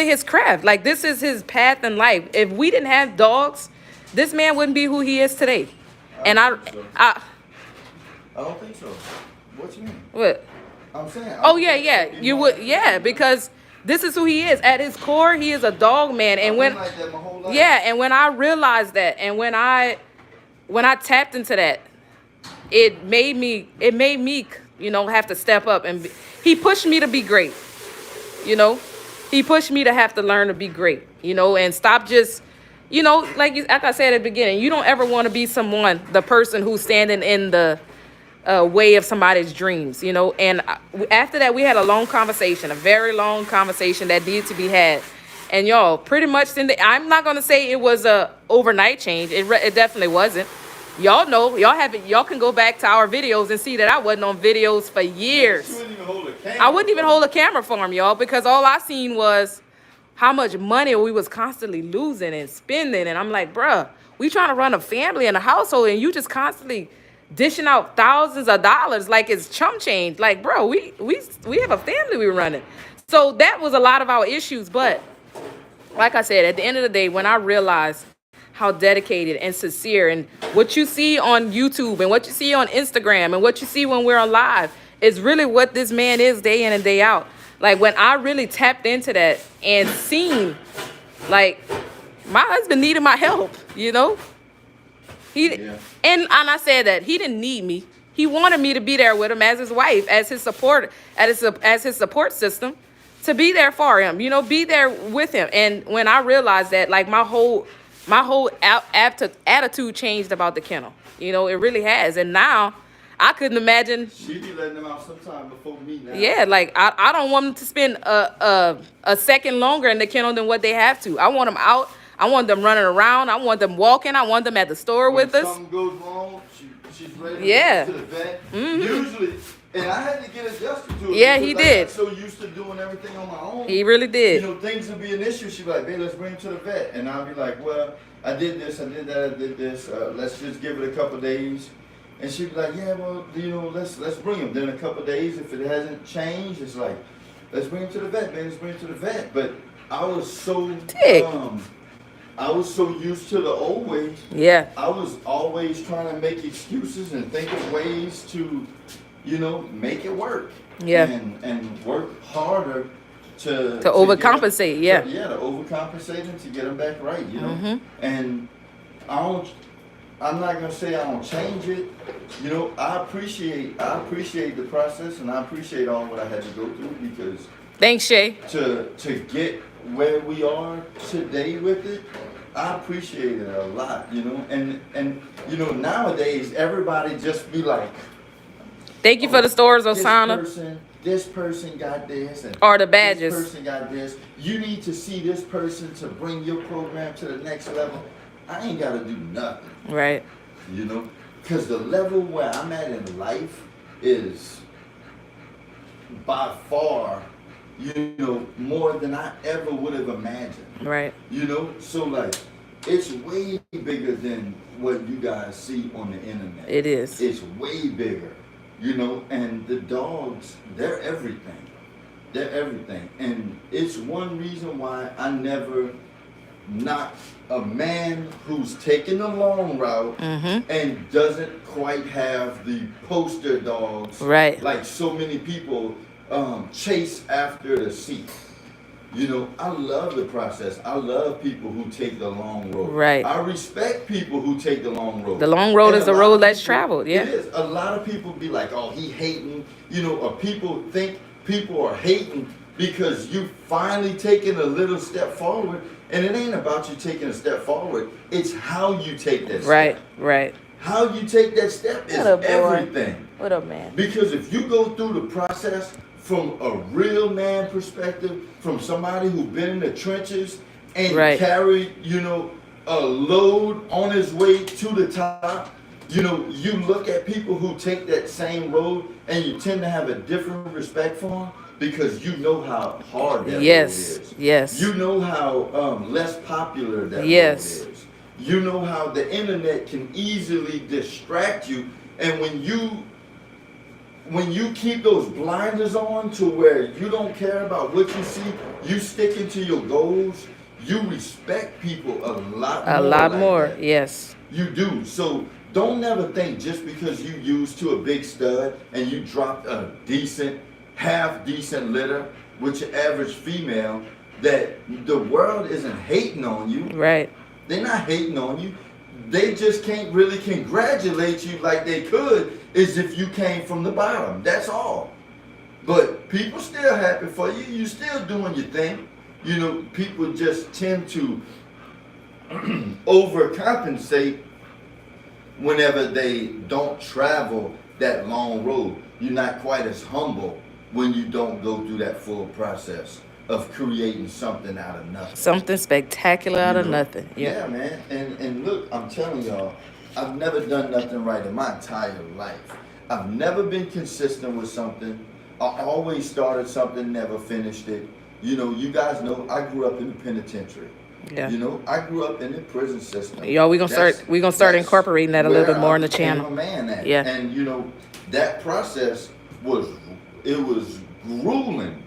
his craft. Like, this is his path in life. If we didn't have dogs, this man wouldn't be who he is today. And I don't think so. What you mean? What? I'm saying. Oh yeah. You would, yeah, because this is who he is. At his core, he is a dog man. And when, like that my whole life. yeah, and when I realized that, and when I tapped into that, it made me, have to step up and he pushed me to be great. He pushed me to have to learn to be great, and stop just, like I said at the beginning, you don't ever want to be the person who's standing in the way of somebody's dreams, and after that, we had a long conversation, a very long conversation that needed to be had. And y'all, pretty much, I'm not going to say it was a overnight change. It definitely wasn't. Y'all know, y'all can go back to our videos and see that I wasn't on videos for years. You wouldn't even hold a camera. I wouldn't even hold a camera for him, y'all, because all I seen was how much money we was constantly losing and spending. And I'm like, bruh, we trying to run a family and a household, and you just constantly dishing out thousands of dollars like it's chump change. Like, bro, we have a family we running. So that was a lot of our issues. But like I said, at the end of the day, when I realized how dedicated and sincere, and what you see on YouTube and what you see on Instagram and what you see when we're on live is really what this man is day in and day out. Like, when I really tapped into that and seen, like, my husband needed my help, And I said that he didn't need me. He wanted me to be there with him as his wife, as his support, as his support system, to be there for him, be there with him. And when I realized that, like, my whole attitude changed about the kennel. It really has. And now I couldn't imagine. She be letting them out sometime before me now. Yeah, like, I don't want them to spend a second longer in the kennel than what they have to. I want them out. I want them running around. I want them walking. I want them at the store with us. When something goes wrong, she's ready to Yeah. go to the vet. Usually, and I had to get adjusted to it. Yeah, he because did. I got so used to doing everything on my own. He really did. Things would be an issue. She'd be like, "Babe, let's bring him to the vet," and I'll be like, "Well, I did this, I did that, I did this. Let's just give it a couple days." And she'd be like, "Yeah, well, let's bring him." Then a couple days, if it hasn't changed, it's like, "Let's bring him to the vet, babe. Let's bring him to the vet." But I was so used to the old ways. Yeah. I was always trying to make excuses and think of ways to, make it work. Yeah. And work harder to overcompensate. To overcompensate and to get them back right. And I'm not gonna say I don't change it. I appreciate the process, and I appreciate all what I had to go through, because thanks, Shay. To get where we are today with it, I appreciate it a lot, and nowadays everybody just be like, thank you for the stores, Osana. This person got this, and or the badges. This person got this. You need to see this person to bring your program to the next level. I ain't gotta do nothing. Right. Because the level where I'm at in life is by far, more than I ever would have imagined. Right. So like, it's way bigger than what you guys see on the internet. It is. It's way bigger, and the dogs, they're everything. They're everything. And it's one reason why I never knock a man who's taking the long route and doesn't quite have the poster dogs, right? Like so many people chase after the seat. You know, I love the process. I love people who take the long road. Right. I respect people who take the long road. The long road And is a the lot road of less people, traveled. it Yeah. is. A lot of people be like, oh, he hating, you know, or people think people are hating because you finally taking a little step forward. And it ain't about you taking a step forward. It's how you take that Right. step. Right. How you take that step is What up, boy? everything. What up, man? Because if you go through the process from a real man perspective, from somebody who's been in the trenches and Right. carried, you know, a load on his way to the top, you know, you look at people who take that same road and you tend to have a different respect for them because you know how hard that Yes. road is. Yes. You know how less popular that Yes. road is. You know how the internet can easily distract you, and when you keep those blinders on to where you don't care about what you see, you sticking to your goals, you respect people a lot A more. lot like more. that. Yes. You do. So don't never think just because you used to a big stud and you dropped a decent, half decent litter with your average female that the world isn't hating on you. Right. They're not hating on you. They just can't really congratulate you like they could as if you came from the bottom. That's all. But people still happy for you. You still doing your thing. You know, people just tend to overcompensate whenever they don't travel that long road. You're not quite as humble when you don't go through that full process of creating something out of nothing. Something spectacular out You of know? nothing. Yeah. Yeah, man. And look, I'm telling y'all, I've never done nothing right in my entire life. I've never been consistent with something. I always started something, never finished it. You know, you guys know I grew up in the penitentiary. Yeah. You know, I grew up in the prison system. Y'all, we gonna start That's incorporating that a little where bit more I on the became channel. a man at. Yeah. And you know, that process was grueling,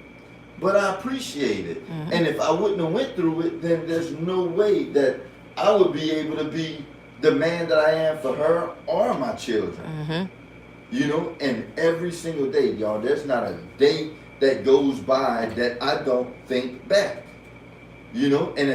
but I appreciate it. Mm-hmm. And if I wouldn't have went through it, then there's no way that I would be able to be the man that I am for her or my children. Mm-hmm. You know, and every single day, y'all, there's not a day that goes by that I don't think back. You know, and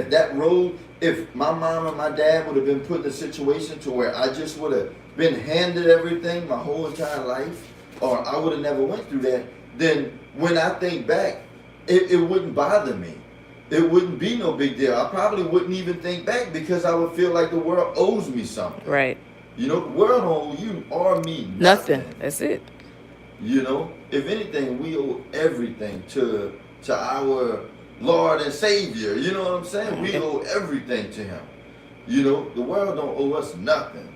if my mom and my dad would have been put in a situation to where I just would have been handed everything my whole entire life, or I would have never went through that, then when I think back, it wouldn't bother me. It wouldn't be no big deal. I probably wouldn't even think back because I would feel like the world owes me something. Right. You know, the world don't owe you or me Nothing. That's it. You know, if anything, we owe everything to our Lord and Savior. You know what I'm saying? We owe everything to Him. You know, the world don't owe us nothing.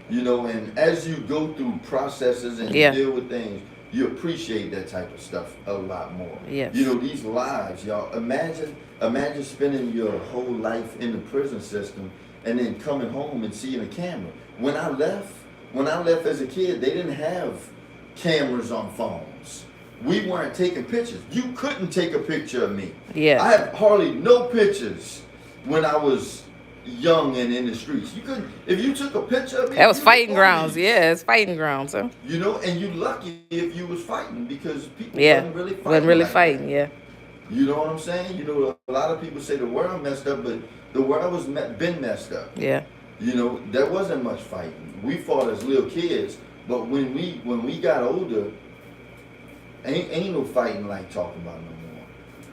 You know, and as you go through processes and you deal with things, you appreciate that type of stuff a lot more. Yes. You know, these lives, y'all. Imagine spending your whole life in the prison system and then coming home and seeing a camera. When I left as a kid, they didn't have cameras on phones. We weren't taking pictures. You couldn't take a picture of me. Yeah. I have hardly no pictures when I was young and in the streets. You couldn't. If you took a picture of me, That was you fighting were grounds. police. Yeah, it's fighting grounds, huh? You know, and you lucky if you was fighting because people wasn't really like fighting. that. Yeah. You know what I'm saying? You know, a lot of people say the world messed up, but the world was been messed up. Yeah. You know, there wasn't much fighting. We fought as little kids, but when we got older, ain't no fighting like talking about no more.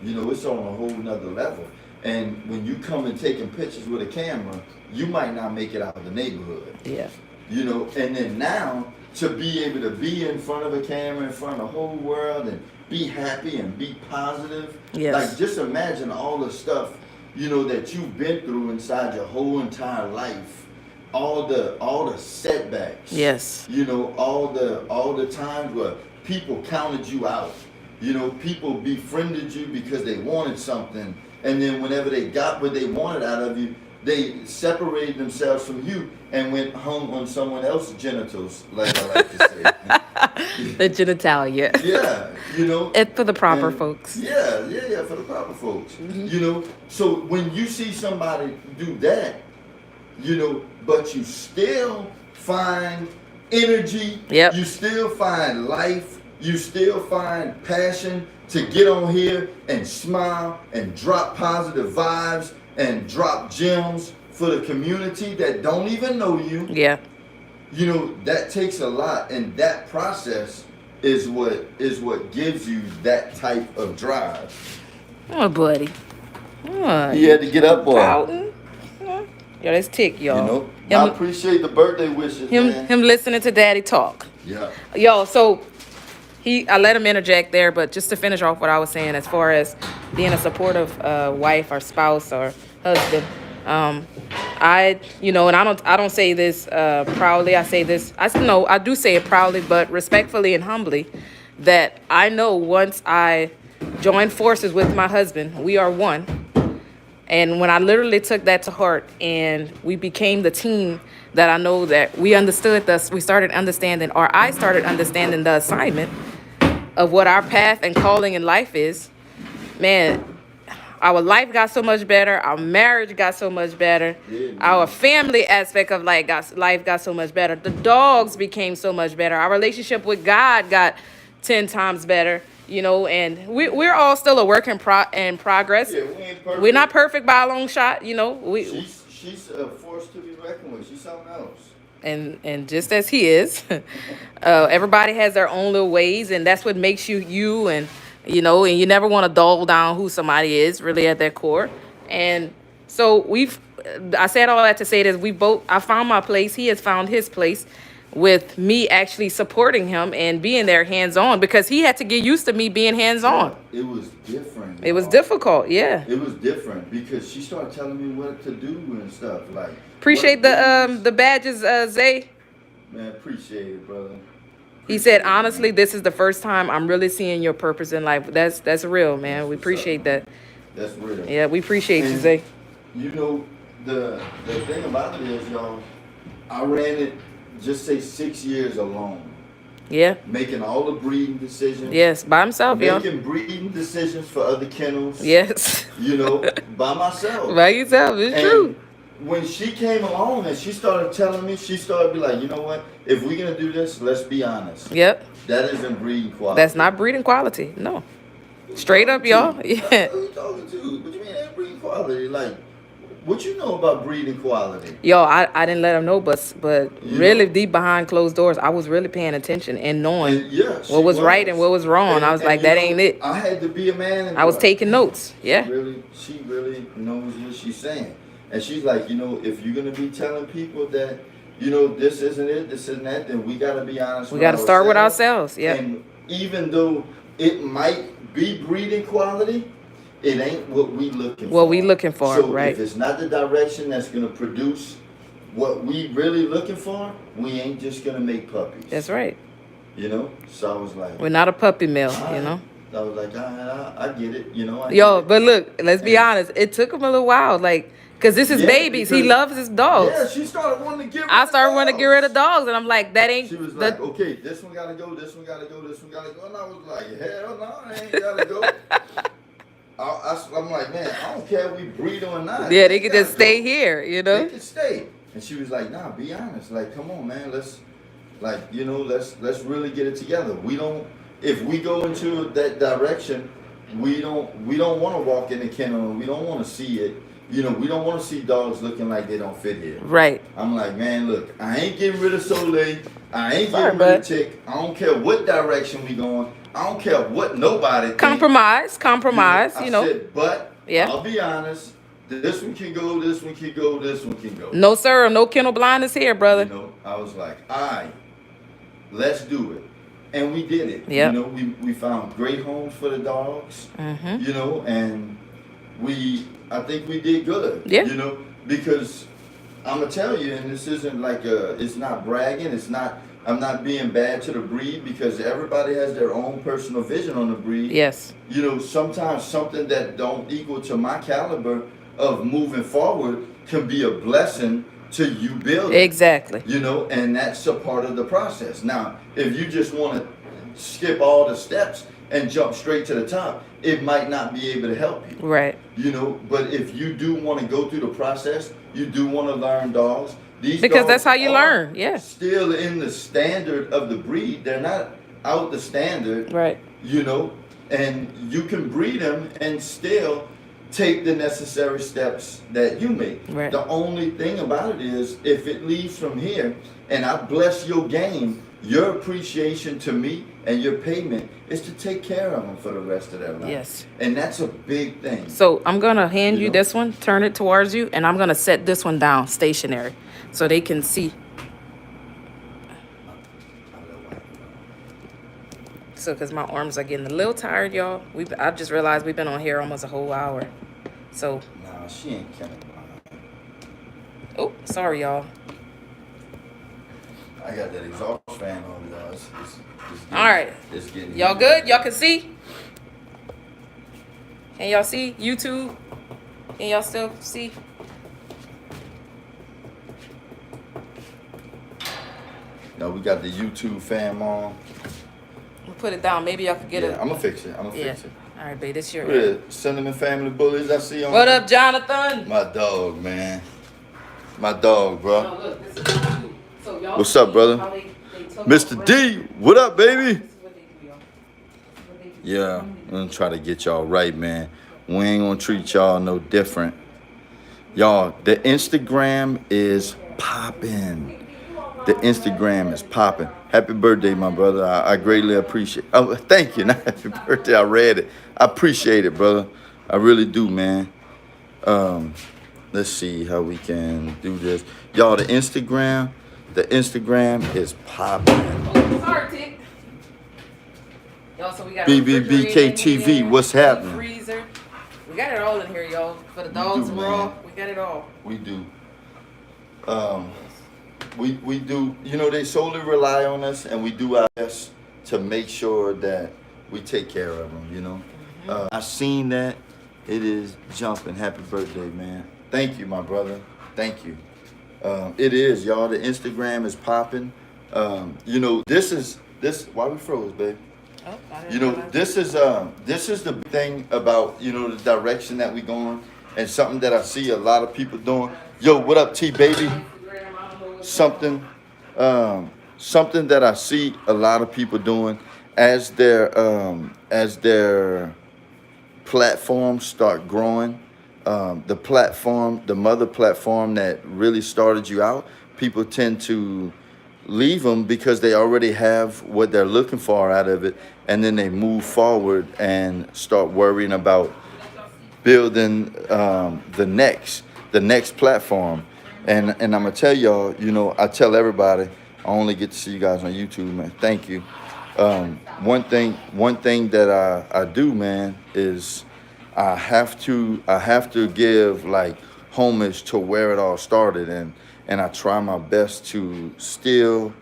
You know, it's on a whole nother level. And when you come and taking pictures with a camera, you might not make it out of the neighborhood. Yeah. You know, and then now to be able to be in front of a camera, in front of the whole world, and be happy and be positive. Yes. Like, just imagine all the stuff, you know, that you've been through inside your whole entire life. All the setbacks. Yes. You know, all the times where people counted you out. You know, people befriended you because they wanted something, and then whenever they got what they wanted out of you, they separated themselves from you and went hung on someone else's genitals, like I like to say. The genitalia. Yeah, you know. It's for the proper folks. Yeah, for the proper folks. You know, so when you see somebody do that, you know, but you still find energy. Yep. You still find life you still find passion to get on here and smile and drop positive vibes and drop gems for the community that don't even know you. Yeah. You know, that takes a lot, and that process is what gives you that type of drive. Oh, buddy. Oh, He had to get up on. pouting. Yo, that's Tick, y'all. You know, I appreciate the birthday wishes, man. Him listening to Daddy talk. Yeah. Yo, so I let him interject there, but just to finish off what I was saying, as far as being a supportive wife or spouse or husband, and I don't say this proudly. I say this, I do say it proudly, but respectfully and humbly, that I know once I joined forces with my husband, we are one. And when I literally took that to heart and we became the team that I know that we understood this, we started understanding, or I started understanding the assignment of what our path and calling in life is, man, our life got so much better. Our marriage got so much better. Yeah, our family aspect of life got so much better. The dogs became so much better. Our relationship with God got 10 times better. You know, and we're all still a work in progress. Yeah, we ain't perfect. We're not perfect by a long shot. You know, she's a force to be reckoned with. She's something else. And just as he is, everybody has their own little ways, and that's what makes you. And you know, and you never want to dull down who somebody is really at their core. And so I said all that to say that I found my place. He has found his place, with me actually supporting him and being there hands-on, because he had to get used to me being hands-on. Yeah, it was different. It was difficult, yeah. It was different because she started telling me what to do and stuff. Like, appreciate the badges, Zay. Man, appreciate it, brother. He said, honestly, this is the first time I'm really seeing your purpose in life. That's real, man. We appreciate that. That's real. Yeah, we appreciate you, Zay. You know, the thing about it is, y'all, I ran it, just say 6 years alone. Yeah. Making all the breeding decisions. Yes, by himself, y'all. Making breeding decisions for other kennels. Yes. You know, by myself. By yourself, it's true. When she came along and she started telling me, she started to be like, you know what? If we're going to do this, let's be honest. Yep. That isn't breeding quality. That's not breeding quality. No. Straight up, y'all. Yeah. Who you talking to? What you mean ain't breeding quality? Like, what you know about breeding quality? Yo, I didn't let him know, but really deep behind closed doors, I was really paying attention and knowing what was right and what was wrong. I was like, that ain't it. I had to be a man. I was taking notes. Yeah. She really knows what she's saying. And she's like, you know, if you're going to be telling people that, you know, this isn't it, this isn't that, then we got to be honest with ourselves. We got to start with ourselves. Yeah. And even though it might be breeding quality, it ain't what we looking for. What we looking for, so right. If it's not the direction that's going to produce what we really looking for, we ain't just going to make puppies. That's right. You know? So I was like... We're not a puppy mill, you know? I was like, I get it, you know? But look, let's be honest. It took him a little while, like... Because this is babies. He loves his dogs. Yeah, she started wanting to get rid of I started wanting to get rid of dogs. And I'm like, that ain't... She was like, okay, this one got to go, this one got to go, this one got to go. And I was like, hell no, I ain't got to go. I'm like, man, I don't care if we breed or not. Yeah, they could just stay here, you know? They could stay. And she was like, nah, be honest. Like, come on, man. Let's really get it together. If we go into that direction, we don't want to walk in the kennel and we don't want to see it. You know, we don't want to see dogs looking like they don't fit here. Right. I'm like, man, look, I ain't getting rid of Soleil. I ain't getting rid of Tick. I don't care what direction we going. I don't care what nobody thinks. Compromise, you know. I said, but I'll be honest, this one can go, this one can go, this one can go. No, sir, no kennel blindness here, brother. You know, I was like, all right, let's do it. And we did it. Yep. You know, we found great homes for the dogs, you know, and I think we did good. Yeah. You know, because I'm going to tell you, and this isn't like it's not bragging, I'm not being bad to the breed because everybody has their own personal vision on the breed. Yes. You know, sometimes something that don't equal to my caliber of moving forward can be a blessing to you building. Exactly. You know, and that's a part of the process. Now, if you just want to skip all the steps and jump straight to the top, it might not be able to help you. Right. You know, but if you do want to go through the process, you do want to learn dogs. Because that's how you learn, yeah. Still in the standard of the breed. They're not out the standard, Right. you know, and you can breed them and still take the necessary steps that you make. Right. The only thing about it is if it leaves from here and I bless your game, your appreciation to me and your payment is to take care of them for the rest of their life. Yes. And that's a big thing. So I'm gonna hand you know? this one, turn it towards you, and I'm gonna set this one down stationary so they can see. So, because my arms are getting a little tired, y'all. I just realized we've been on here almost a whole hour. So. Nah, she ain't killing mine. Oh, sorry, y'all. I got that exhaust fan on, y'all. All right. It's getting y'all good? Y'all can see? Can y'all see? YouTube? Can y'all still see? No, we got the YouTube fam on. We'll put it down. Maybe y'all can get it. I'm gonna fix it. Fix it. All right, babe. This your. What Cinnamon Family Bullies I see on. What up, Jonathan? My dog, man. My dog, bro. Oh, look, this is YouTube. So y'all What's up, brother? Mr. D, what up, baby? Yeah, I'm gonna try to get y'all right, man. We ain't gonna treat y'all no different. Y'all, the Instagram is popping. The Instagram is popping. Happy birthday, my brother. I greatly appreciate it. Oh, thank you. Not happy birthday. I read it. I appreciate it, brother. I really do, man. Let's see how we can do this. Y'all, the Instagram is popping. Oh, sorry, Tick. Y'all, so we got BBBK TV, what's happening? Freezer. We got it all in here, y'all. For the dogs, raw, we got it all. We do. We do, you know, they solely rely on us, and we do our best to make sure that we take care of them, you know. I seen that. It is jumping. Happy birthday, man. Thank you, my brother. Thank you. It is, y'all. The Instagram is popping. You know, this, why we froze, babe? Oh, you know, this is the thing about, you know, the direction that we going, and something that I see a lot of people doing. Yo, what up, T baby? Something that I see a lot of people doing as their platforms start growing. The mother platform that really started you out, people tend to leave them because they already have what they're looking for out of it, and then they move forward and start worrying about building the next platform. And I'm gonna tell y'all, you know, I tell everybody, I only get to see you guys on YouTube, man. Thank you. One thing that I do, man, is I have to give like homage to where it all started, and I try my best to still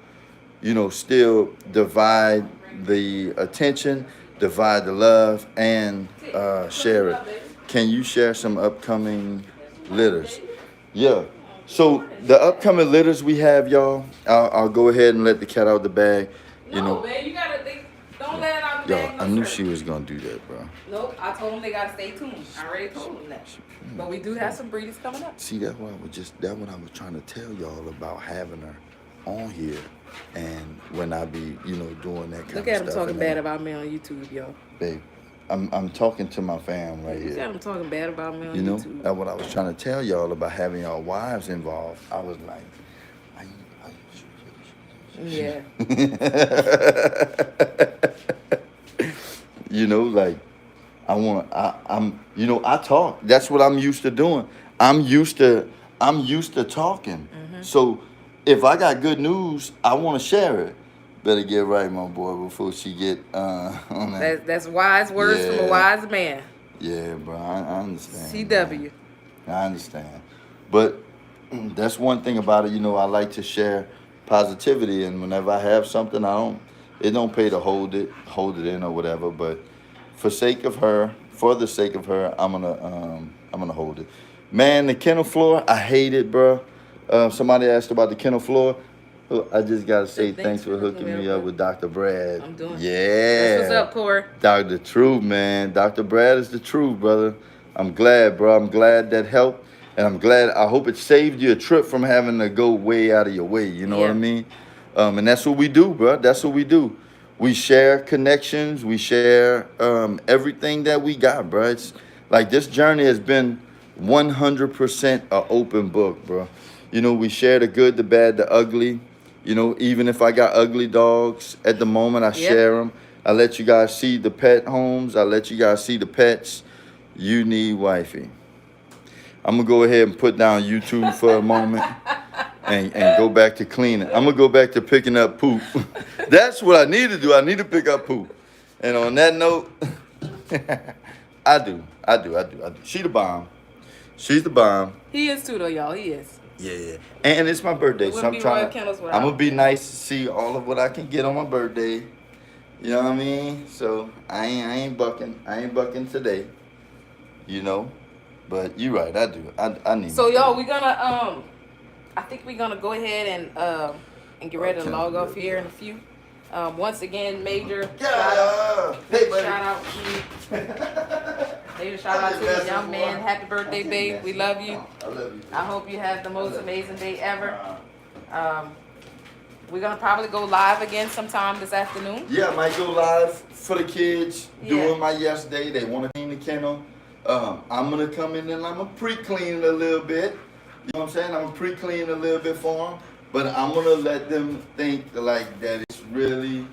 divide the attention, divide the love, and share it. Can you share some upcoming litters? Yeah. So the upcoming litters we have, y'all, I'll go ahead and let the cat out the bag. You know, man, you gotta don't let it out the bag. Y'all, I knew she was gonna do that, bro. Nope, I told them they gotta stay tuned. I already told them that. But we do have some breeders coming up. See, that's what I was trying to tell y'all about having her on here, and when I be, you know, doing that kind of stuff. Look at him talking bad about me on YouTube, y'all. Babe, I'm talking to my fam right here. Look at him talking bad about me on YouTube. You know, that's what I was trying to tell y'all about having y'all wives involved. I was like, yeah. You know, like I'm you know, I talk. That's what I'm used to doing. I'm used to talking. So if I got good news, I want to share it. Better get right, my boy, before she get on that. That's wise words from a wise man. Yeah, bro, I understand. CW. Man. I understand. But that's one thing about it, you know, I like to share positivity, and whenever I have something, it don't pay to hold it in or whatever, but for the sake of her, I'm gonna hold it. Man, the kennel floor, I hate it, bro. Somebody asked about the kennel floor. I just gotta say thanks for hooking me up with Dr. Brad. I'm doing. Yeah. What's up, Corey? Dr. Truth, man. Dr. Brad is the truth, brother. I'm glad, bro. I'm glad that helped. And I'm glad, I hope it saved you a trip from having to go way out of your way. You know what I mean? And that's what we do, bro. That's what we do. we share connections. We share everything that we got, bro. It's like this journey has been 100% an open book, bro. You know, we share the good, the bad, the ugly. You know, even if I got ugly dogs at the moment, I share them. I let you guys see the pet homes. I let you guys see the pets. You need wifey. I'm going to go ahead and put down YouTube for a moment and go back to cleaning. I'm going to go back to picking up poop. That's what I need to do. I need to pick up poop. And on that note, I do. She the bomb. She's the bomb. He is too, though, y'all. He is. Yeah. And it's my birthday, so I'm trying to, I'm going to be nice to see all of what I can get on my birthday. You know what I mean? So I ain't bucking. I ain't bucking today. You know? But you're right, I do. I need. So y'all, we're gonna I think we're gonna go ahead and get ready to log off here in a few. Once again, major shout out to you. Major shout out to the young man. Happy birthday, babe. We love you. I love you. I hope you have the most amazing day ever. We're gonna probably go live again sometime this afternoon. Yeah, I might go live for the kids doing my yes day. They want to clean the kennel. I'm gonna come in and I'm gonna pre-clean it a little bit. You know what I'm saying? I'm gonna pre-clean a little bit for them, but I'm gonna let them think like that it's really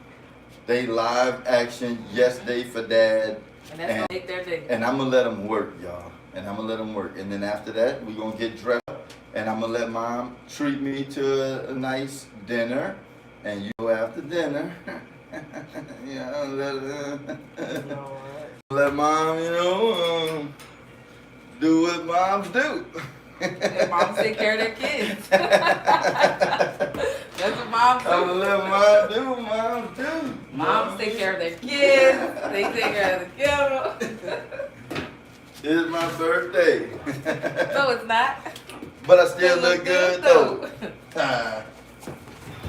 they live action yes day for dad. And that's gonna make their day. And I'm gonna let them work, y'all. And I'm gonna let them work. And then after that, we're gonna get dressed up, and I'm gonna let mom treat me to a nice dinner, and you go after dinner. Let mom, you know, do what moms do. Let moms take care of their kids. That's what moms do. I'm gonna let mom do what moms do. Moms take care of their kids. They take care of the kennel. It's my birthday. No, it's not. But I still look good though.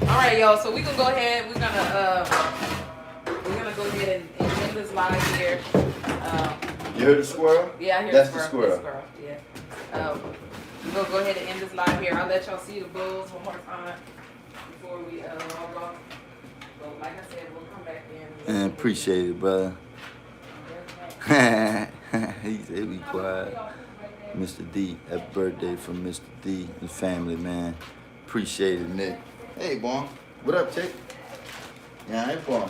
All right, y'all. So we can go ahead. We're gonna go ahead and end this live here. You heard the squirrel? Yeah, I hear That's the the squirrel. squirrel. Yeah. We're gonna go ahead and end this live here. I'll let y'all see the bulls one more time before we log off. But like I said, we'll come back in. And appreciate it, brother. He said be quiet. Mr. D, happy birthday from Mr. D and family, man. Appreciate it, Nick. Hey, boy. What up, Chick? Yeah, I ain't boy.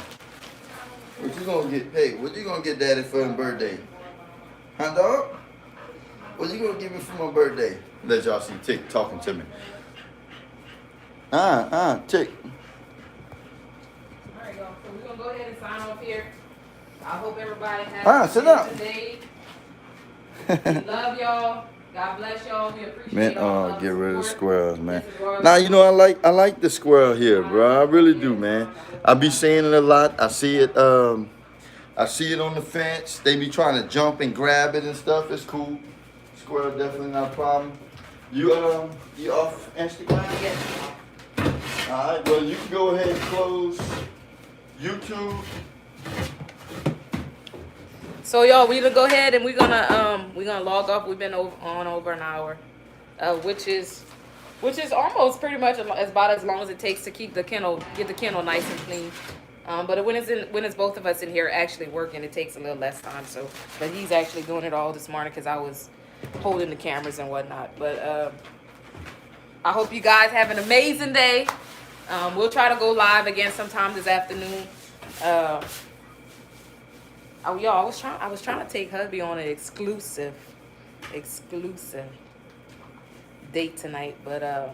What you gonna get? Hey, what you gonna get daddy for his birthday? Huh, dog? What you gonna give me for my birthday? Let y'all see Tick talking to me. Tick. All right, y'all. So we're gonna go ahead and sign off here. I hope everybody has sit a down. good day. We love y'all. God bless y'all. We appreciate Man, all the get rid of the support. squirrels, man. This is Royal Now, you know, I like the squirrel here, bro. I really do, man. I be seeing it a lot. I see it on the fence. They be trying to jump and grab it and stuff. It's cool. Squirrel definitely not a problem. You off Instagram? Yes. All right, well, you can go ahead and close YouTube. So y'all, we gonna go ahead and we're gonna log off. We've been on over an hour, which is almost pretty much about as long as it takes to get the kennel nice and clean. But when it's both of us in here actually working, it takes a little less time. So, but he's actually doing it all this morning because I was holding the cameras and whatnot. But I hope you guys have an amazing day. We'll try to go live again sometime this afternoon. I was trying to take hubby on an exclusive date tonight, but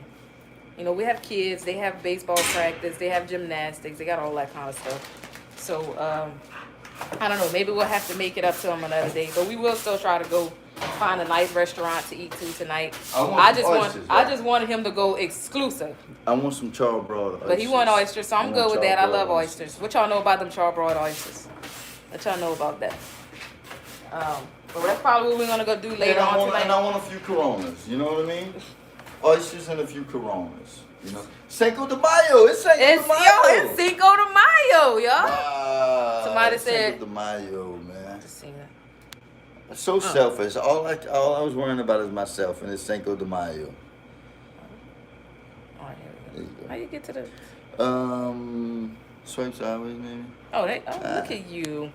you know, we have kids, they have baseball practice, they have gymnastics, they got all that kind of stuff. So I don't know, maybe we'll have to make it up to them another day, but we will still try to go find a nice restaurant to eat to tonight. I just wanted him to go exclusive. I want some charbroiled oysters. But he want oysters, so I'm good with that. I love oysters. What y'all know about them charbroiled oysters? What y'all know about that? But that's probably what we're gonna go do later on tonight. And I want a few Coronas. You know what I mean? Oysters and a few Coronas. You know, Cinco de Mayo. It's Cinco de Mayo. It's Cinco de Mayo, y'all. Somebody said Cinco de Mayo, man. Just seen that. It's so selfish. All I was worrying about is myself, and it's Cinco de Mayo. All right, here we go. How you get to the? Swipe sideways, maybe. Oh, look at you.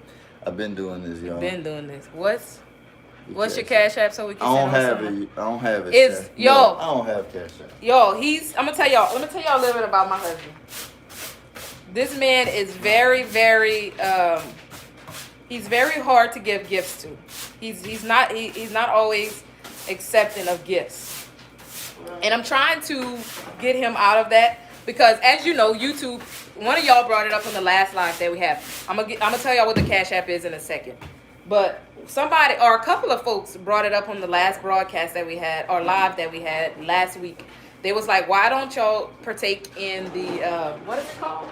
I've been doing this, y'all. Been doing this. What's your Cash App so we can I don't send have someone? it. I don't have it. It's No, yo. I don't have Cash App. Yo, I'm gonna tell y'all. Let me tell y'all a little bit about my husband. This man is very, very. He's very hard to give gifts to. He's not always accepting of gifts, and I'm trying to get him out of that because, as you know, YouTube. One of y'all brought it up on the last live that we have. I'm gonna tell y'all what the Cash App is in a second, but somebody or a couple of folks brought it up on the last broadcast that we had or live that we had last week. They was like, why don't y'all partake in the what is it called?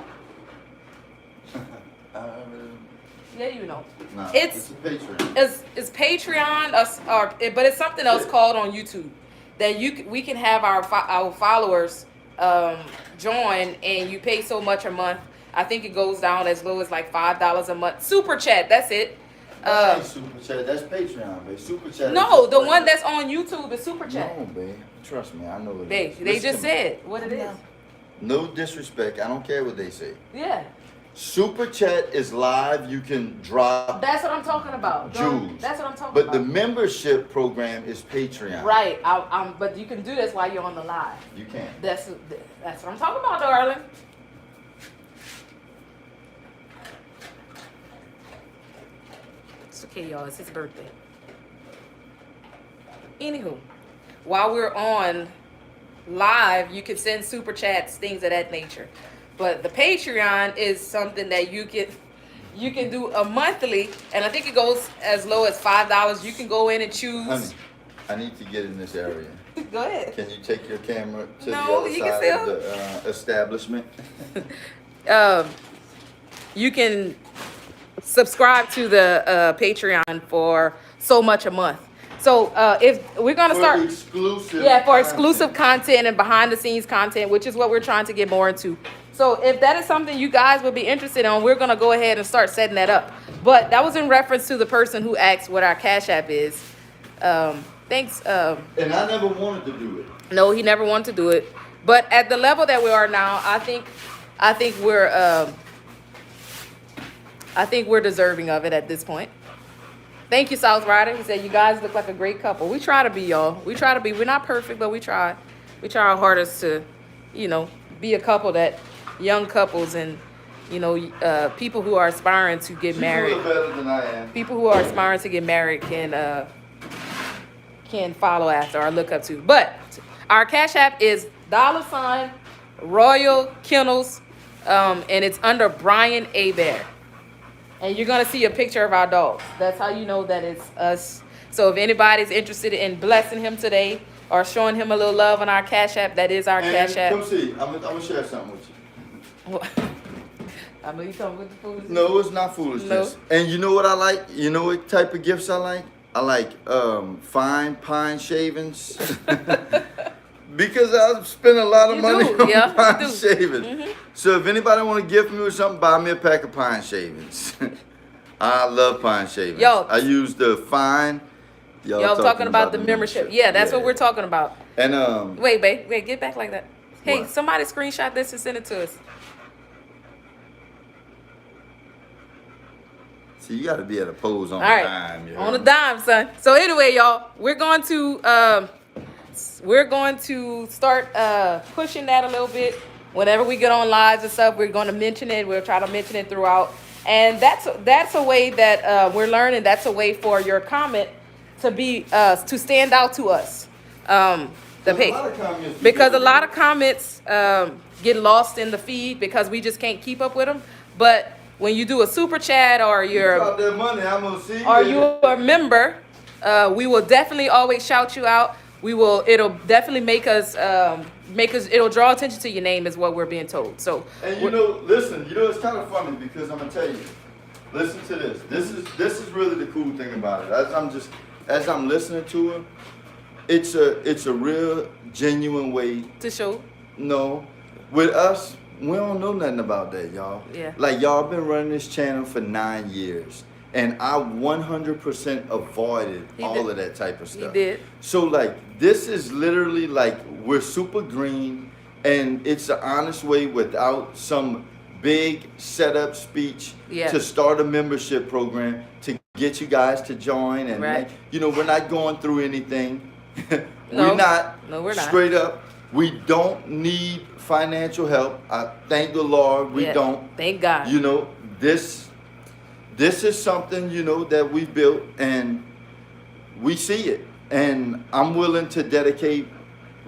Yeah, you know. No, it's Patreon. It's Patreon, but it's something else called on YouTube that we can have our followers join, and you pay so much a month. I think it goes down as low as like $5 a month. Super chat, that's it. That ain't super chat. That's Patreon, babe. Super chat. No, the one that's on YouTube is super chat. No, babe. Trust me, I know what it Babe, is. they just said what it is. No disrespect. I don't care what they say. Yeah. Super chat is live. You can drop. That's what I'm talking about. Jewels. That's what I'm talking But about. the membership program is Patreon. Right. But you can do this while you're on the live. You can. That's what I'm talking about, darling. It's okay, y'all. It's his birthday. Anywho, while we're on live, you can send super chats, things of that nature. But the Patreon is something that you can do a monthly, and I think it goes as low as $5. You can go in and choose. Honey, I need to get in this area. Go ahead. Can you take your camera to No, the other you can side still- of the establishment? You can subscribe to the Patreon for so much a month. So if we're gonna start, exclusive. for exclusive content and behind the scenes content, which is what we're trying to get more into. So if that is something you guys would be interested in, we're gonna go ahead and start setting that up. But that was in reference to the person who asked what our Cash App is. Thanks. And I never wanted to do it. No, he never wanted to do it. But at the level that we are now, I think we're deserving of it at this point. Thank you, South Rider. He said, you guys look like a great couple. We try to be, y'all. We try to be. We're not perfect, but we try. We try our hardest to, be a couple that young couples and, people who are aspiring to get married. You better than I am. People who are aspiring to get married can follow after or look up to. But our Cash App is $Royal Kennels, and it's under Brian Abear. And you're going to see a picture of our dogs. That's how you know that it's us. So if anybody's interested in blessing him today or showing him a little love on our Cash App, that is our Cash App. Come see. I'm going to share something with you. I know you come with the foolishness. No, it's not foolishness. No. And you know what I like? You know what type of gifts I like? I like fine pine shavings. Because I spend a lot of money on pine shavings. Mm-hmm. So if anybody want to gift me with something, buy me a pack of pine shavings. I love pine shavings. Yo, I use the fine. Y'all talking about the membership. Yeah, that's what we're talking about. And wait, babe, get back like that. Hey, what? Somebody screenshot this and send it to us. See, you got to be at a pose on a dime. On a dime, son. So anyway, y'all, we're going to start pushing that a little bit. Whenever we get on lives and stuff, we're going to mention it. We'll try to mention it throughout. And that's a way that we're learning. That's a way for your comment to be to stand out to us. Because a lot of comments get lost in the feed because we just can't keep up with them. But when you do a super chat or you're a member, we will definitely always shout you out. It'll definitely make us, it'll draw attention to your name is what we're being told. So, and listen, it's kind of funny because I'm going to tell you, listen to this. This is really the cool thing about it. As I'm listening to it, it's a real genuine way to show. No, with us, we don't know nothing about that, y'all. Yeah. Like y'all been running this channel for 9 years. And I 100% avoided all of that type of stuff. He did. So like, this is literally like, we're super green and it's an honest way without some big setup speech Yes. to start a membership program to get you guys to join. And, Right. you know, we're not going through anything. No. We're not. No, we're not. Straight up. We don't need financial help. I thank the Lord we Yeah. don't. Thank God. You know, this is something, you know, that we built and we see it. And I'm willing to dedicate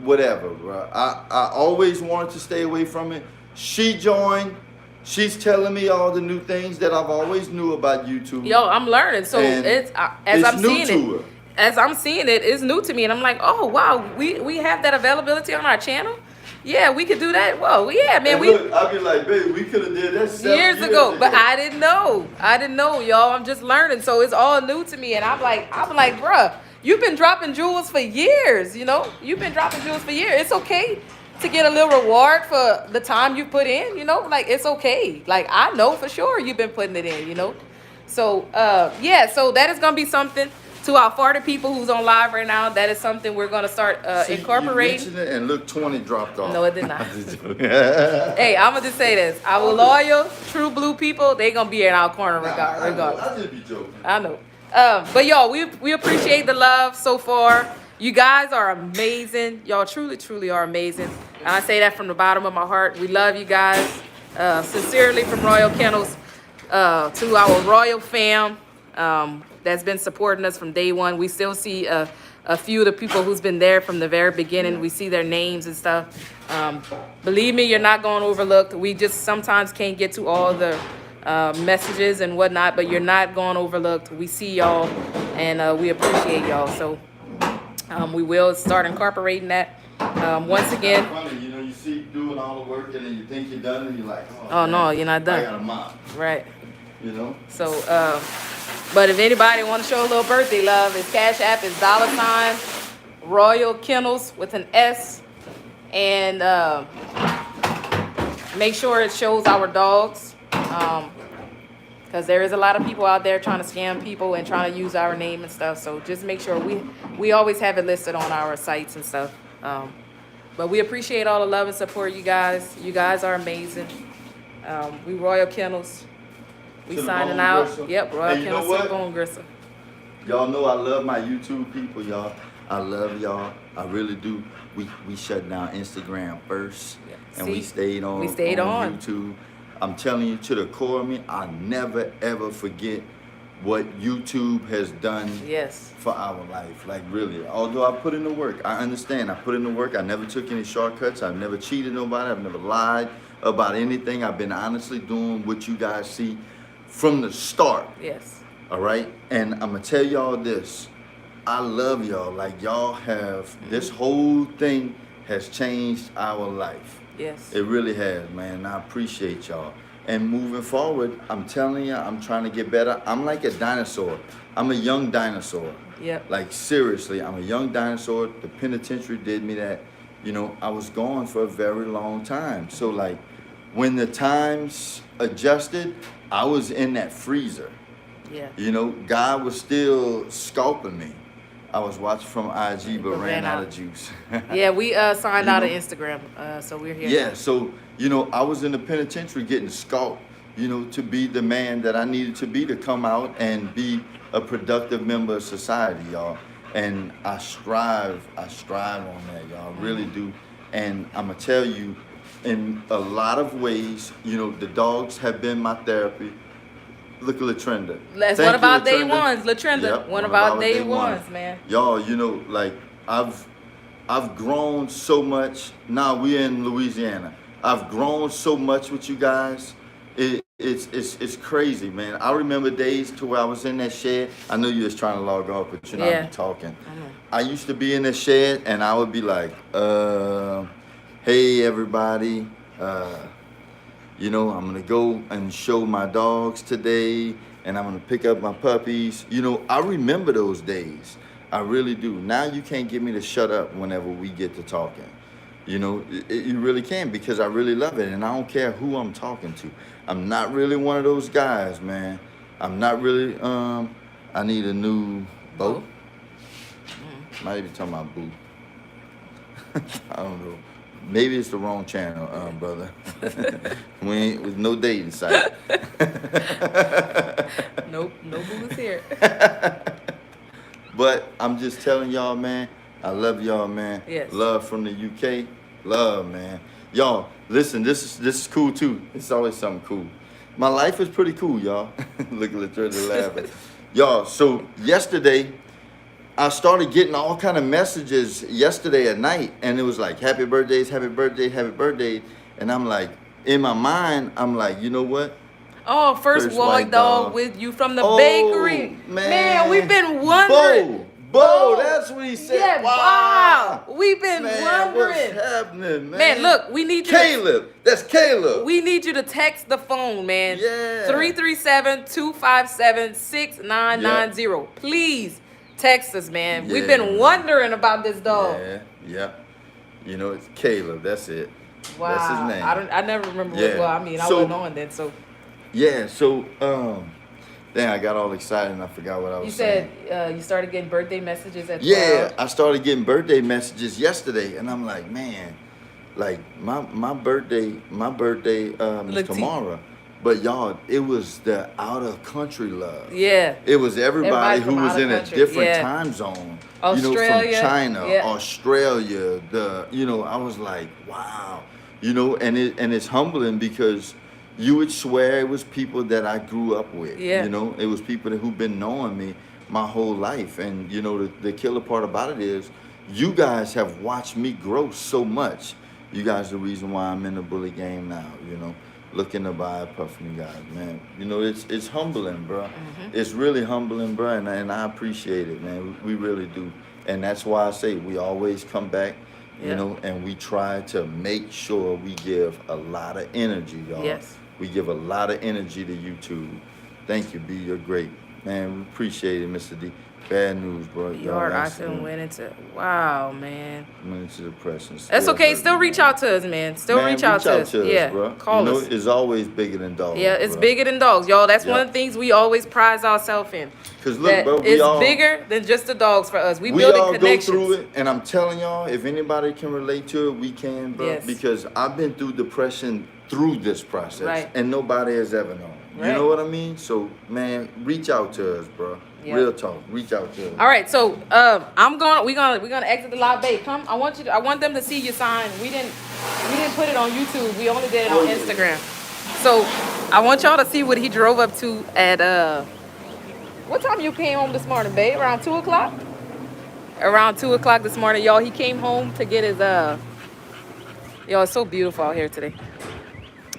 whatever, bro. I always wanted to stay away from it. She joined. She's telling me all the new things that I've always knew about YouTube. Yo, I'm learning. So And it's as I'm new seeing to it. her. As I'm seeing it, it's new to me, and I'm like, oh wow, we have that availability on our channel. Yeah, we could do that. Whoa, yeah, man. And We look, I'll be like, baby, we could have did that 7 years ago, but I didn't know. I didn't know, y'all. I'm just learning, so it's all new to me, and I'm like, bruh, you've been dropping jewels for years. You know, you've been dropping jewels for years. It's okay to get a little reward for the time you put in. You know, like it's okay. Like I know for sure you've been putting it in. You know, so yeah. So that is gonna be something. To our 40 people who's on live right now, that is something we're gonna start incorporating. You mentioned it and look, 20 dropped off. No, it did not. Hey, I'm gonna just say this: our loyal, true blue people, they gonna be in our corner regardless. I just be joking. I know. But y'all, we appreciate the love so far. You guys are amazing. Y'all truly are amazing. And I say that from the bottom of my heart. We love you guys. Sincerely from Royal Kennels to our Royal fam. That's been supporting us from day one. We still see a few of the people who's been there from the very beginning. We see their names and stuff. Believe me, you're not going overlooked. We just sometimes can't get to all the messages and whatnot, but you're not going overlooked. We see y'all, and we appreciate y'all. So we will start incorporating that. Once again. Funny, you know, you see doing all the work and then you think you're done and you're like, oh no, you're not done. I got a mop. Right. You know? So, but if anybody want to show a little birthday love, his Cash App is $ Royal Kennels with an S. And make sure it shows our dogs. Because there is a lot of people out there trying to scam people and trying to use our name and stuff. So just make sure we always have it listed on our sites and stuff. But we appreciate all the love and support, you guys. You guys are amazing. We Royal Kennels. We signing out. Gristle. Yep, Royal And you know Kennels what? to the bone gristle. Y'all know I love my YouTube people, y'all. I love y'all. I really do. We shut down Instagram first, and we stayed on YouTube. I'm telling you, to the core of me, I never ever forget what YouTube has done for our life. Like really, although I put in the work, I understand. I put in the work. I never took any shortcuts. I've never cheated nobody. I've never lied about anything. I've been honestly doing what you guys see from the start. Yes. All right. And I'm gonna tell y'all this. I love y'all. Like y'all have this whole thing has changed our life. Yes. It really has, man. I appreciate y'all. And moving forward, I'm telling you, I'm trying to get better. I'm like a dinosaur. I'm a young dinosaur. Yep. Like seriously, I'm a young dinosaur. The penitentiary did me that. You know, I was gone for a very long time. So like when the times adjusted, I was in that freezer. Yeah. You know, God was still sculpting me. I was watching from IG, but ran out of juice. Yeah, we signed out of Instagram, so we're here. Yeah, so, you know, I was in the penitentiary getting sculpted, you know, to be the man that I needed to be to come out and be a productive member of society, y'all. And I strive on that, y'all, really do. And I'm going to tell you, in a lot of ways, you know, the dogs have been my therapy. Look at Latrenda. That's one of our day ones, Latrenda. Yep, one of our day ones, man. Y'all, you know, like I've grown so much. Now we're in Louisiana. I've grown so much with you guys. It's crazy, man. I remember days to where I was in that shed. I know you was trying to log off, but you know, I be talking. I used to be in the shed and I would be like, hey everybody, you know, I'm gonna go and show my dogs today, and I'm gonna pick up my puppies. You know, I remember those days. I really do. Now you can't get me to shut up whenever we get to talking. You know, you really can, because I really love it, and I don't care who I'm talking to. I'm not really one of those guys, man. I'm not really, I need a new boat. Might be talking about boo. I don't know. Maybe it's the wrong channel, brother. We ain't with no dating site. Nope, no boo is here. But I'm just telling y'all, man, I love y'all, man. Yes. Love from the UK. Love, man. Y'all, listen, this is cool too. It's always something cool. My life is pretty cool, y'all. Look at Latrina laughing. Y'all, so yesterday, I started getting all kind of messages yesterday at night, and it was like, happy birthdays, happy birthday, happy birthday. And I'm like, in my mind, I'm like, you know what? Oh, first white dog with you from the bakery. Man, we've been wondering. Bo, that's what he said. Yeah, wow. We've been wondering. What's happening, man? Man, look, we need you. Caleb. That's Caleb. We need you to text the phone, man. Yeah. 337-257-6990. Yep. Please text us, man. Yeah. We've been wondering about this dog. Yeah. You know, it's Caleb. That's it. Wow. That's his name. I never remember what, well, I mean, I wasn't on then, so. Yeah, so, dang, I got all excited and I forgot what I was saying. You said you started getting birthday messages at 12? Yeah, I started getting birthday messages yesterday, and I'm like, man, like my birthday is tomorrow. But y'all, it was the out of country love. Yeah. It was everybody who was in a different yeah. time zone. Australia. You know, from China, yeah. Australia, I was like, wow. You know, and it's humbling because you would swear it was people that I grew up with. Yeah. You know, it was people who've been knowing me my whole life. And, you know, the killer part about it is you guys have watched me grow so much. You guys are the reason why I'm in the bully game now, you know, looking to buy a pup from you guys, man. You know, it's humbling, bro. Mm-hmm. It's really humbling, bro, and I appreciate it, man. We really do. And that's why I say we always come back. You know, and we try to make sure we give a lot of energy, y'all. Yes. We give a lot of energy to YouTube. Thank you, B. You're great. Man, we appreciate it, Mr. D. Bad news, bro. Yard accident went into, wow, man. Went into depression. That's okay. Still reach out to us, man. Still reach out to us. Yeah, bro. Call us. It's always bigger than dogs. Yeah, it's bigger than dogs, y'all. That's one of the things we always prize ourselves in. Because look, bro, it's bigger than just the dogs for us. We building connections. We all go through it, and I'm telling y'all, if anybody can relate to it, we can, bro. Yes. Because I've been through depression through this process, and nobody has ever known. You know what I mean? So, man, reach out to us, bro. Yep. Real talk. Reach out to us. All right, so we're gonna exit the live bait. Come, I want them to see your sign. We didn't put it on YouTube. We only did it on Instagram. So I want y'all to see what he drove up to at what time you came home this morning, babe? Around 2 o'clock? Around 2 o'clock this morning, y'all. He came home to get his y'all, it's so beautiful out here today.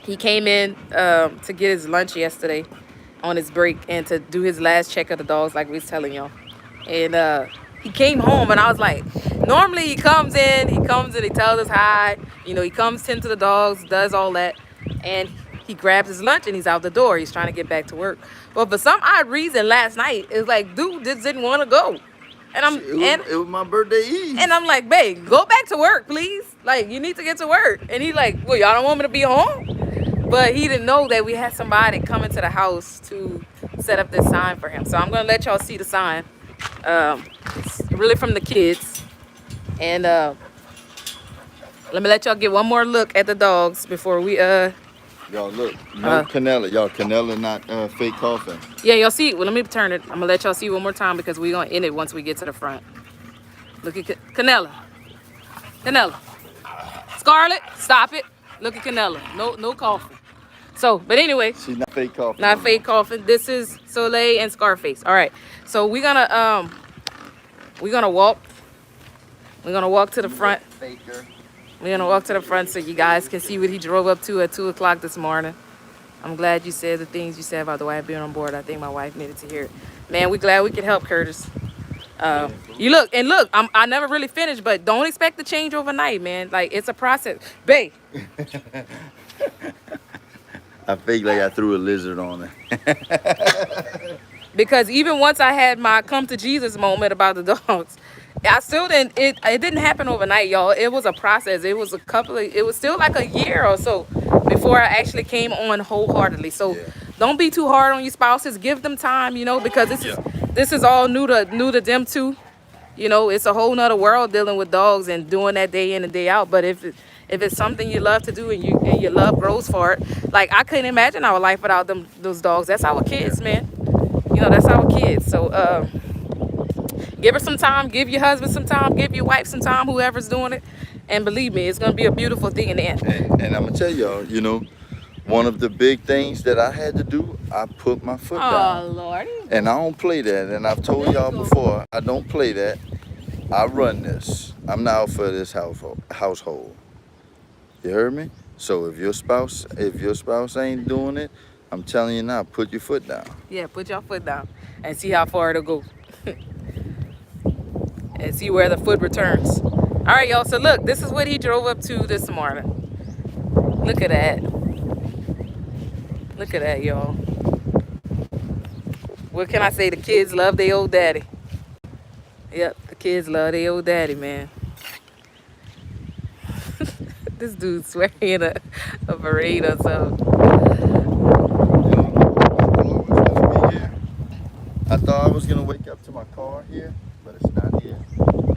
He came in to get his lunch yesterday on his break and to do his last check of the dogs, like we was telling y'all. And he came home, and I was like, normally he comes in, he tells us hi. You know, he comes, tend to the dogs, does all that, and he grabs his lunch and he's out the door. He's trying to get back to work. But for some odd reason, last night, it was like, dude just didn't want to go. And it was my birthday eve. And I'm like, babe, go back to work, please. Like, you need to get to work. And he's like, well, y'all don't want me to be home? But he didn't know that we had somebody coming to the house to set up this sign for him. So I'm going to let y'all see the sign. It's really from the kids. And let me let y'all get one more look at the dogs before we... Y'all look, no Canella. Y'all, Canella not fake coughing. Yeah, y'all see. Well, let me turn it. I'm going to let y'all see one more time because we're going to end it once we get to the front. Look at Canella. Canella. Scarlett, stop it. Look at Canella. No coughing. So, but anyway. She's not fake coughing. Not fake coughing. This is Soleil and Scarface. All right. So we're gonna walk. We're gonna walk to the front. Faker. We're gonna walk to the front so you guys can see what he drove up to at 2 o'clock this morning. I'm glad you said the things you said about the wife being on board. I think my wife needed to hear it. Man, we're glad we could help, Curtis. You look, I never really finished, but don't expect the change overnight, man. Like, it's a process. Babe. I fake like I threw a lizard on her. Because even once I had my come to Jesus moment about the dogs, I still didn't, it didn't happen overnight, y'all. It was a process. It was still like a year or so before I actually came on wholeheartedly. So don't be too hard on your spouses. Give them time, you know, because this is all new to them too. You know, it's a whole nother world dealing with dogs and doing that day in and day out. But if if it's something you love to do and your love grows for it. Like I couldn't imagine our life without those dogs. That's our kids, man. You know, that's our kids. So give her some time, give your husband some time, give your wife some time, whoever's doing it. And believe me, it's gonna be a beautiful thing in the end. And I'm gonna tell y'all, you know, one of the big things that I had to do, I put my foot down. Oh Lord. And I don't play that. And I've told y'all before, I don't play that. I run this. I'm not out for this household. You heard me? So if your spouse ain't doing it, I'm telling you now, put your foot down. Yeah, put your foot down and see how far it'll go. And see where the foot returns. All right, y'all. So look, this is what he drove up to this morning. Look at that. Look at that, y'all. What can I say? The kids love their old daddy. Yep, the kids love their old daddy, man. This dude's swearing in a parade or something. I thought I was gonna wake up to my car here, but it's not here.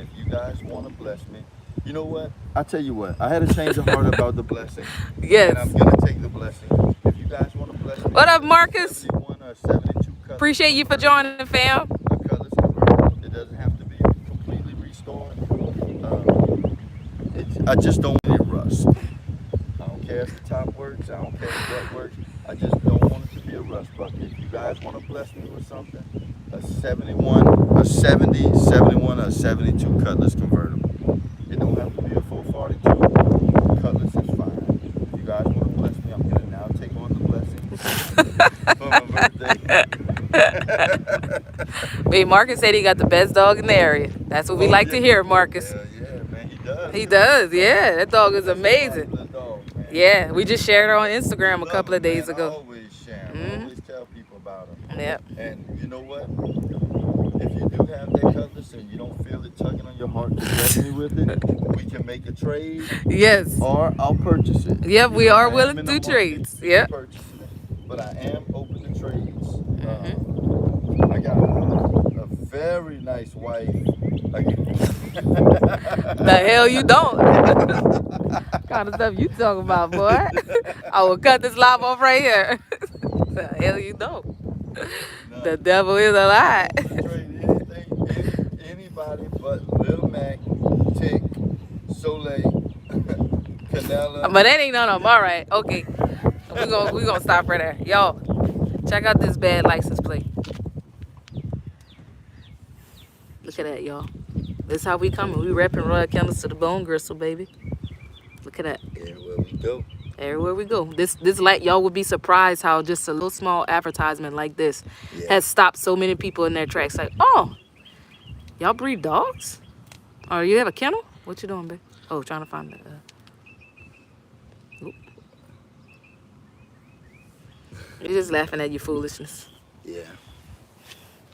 If you guys want to bless me, you know what? I tell you what, I had a change of heart about the blessing. Yes. And I'm gonna take the blessing. If you guys want to bless me, what up, Marcus? 71 or 72 Appreciate you for joining, fam. Colors convertible. It doesn't have to be completely restored. I just don't want it rust. I don't care if the top works. I don't care if that works. I just don't want it to be a rust bucket. If you guys want to bless me with something, a 71, a 70, 71, or 72 Cutlass convertible. It don't have to be a 442. Cutlass is fine. If you guys want to bless me, I'm going to now take on the blessing for my birthday. Wait, Marcus said he got the best dog in the area. That's what we like to hear, Marcus. Yeah, man, he does. He does, yeah. That dog is amazing. Dog, yeah, we just shared her on Instagram a couple of days ago. I always share him. I always tell people about him. Yep. And you know what? If you do have that Cutlass and you don't feel it tugging on your heart to bless me with it, we can make a trade. Yes. Or I'll purchase it. Yep, we are willing to do trades. Yep. But I am open to trades. I got a very nice wife. The hell you don't. What kind of stuff you talking about, boy? I will cut this live off right here. The hell you don't. No. The devil is a lie. Anybody but Lil Mac, Tick, Soleil, Canela. But that ain't none of them. All right, okay. We gonna stop right there, y'all. Check out this bad license plate. Look at that, y'all. This is how we coming. We repping Royal Kennels to the bone gristle, baby. Look at that. Everywhere we go. Everywhere we go. This light, y'all would be surprised how just a little small advertisement like this has stopped so many people in their tracks. Like, oh, y'all breed dogs? Or you have a kennel? What you doing, babe? Oh, trying to find it. You're just laughing at your foolishness. Yeah.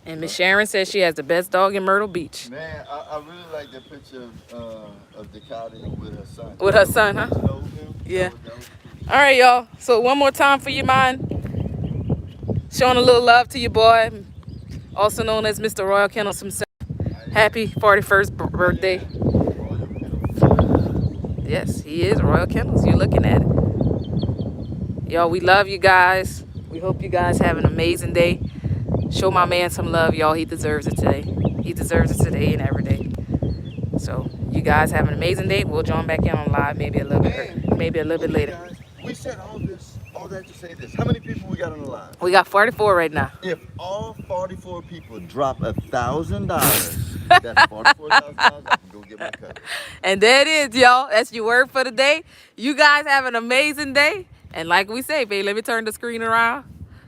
And Miss Sharon says she has the best dog in Myrtle Beach. Man, I really like that picture of Dakota with her son. With her son, huh? Yeah. All right, y'all. So one more time for your mind. Showing a little love to your boy, also known as Mr. Royal Kennels himself. Happy 41st birthday. Yes, he is Royal Kennels. You're looking at it. Y'all, we love you guys. We hope you guys have an amazing day. Show my man some love, y'all. He deserves it today. He deserves it today and every day. So you guys have an amazing day. We'll join back in on live maybe a little bit later. Guys, we said all that to say this. How many people we got on the live? We got 44 right now. If all 44 people drop $1,000, that's $44,000. I can go get my cut. And there it is, y'all. That's your word for the day. You guys have an amazing day. And like we say, babe, let me turn the screen around.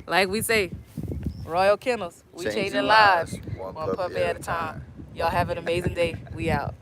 Like we say, Royal Kennels, we changing lives one puppy at a time. Y'all have an amazing day. We out.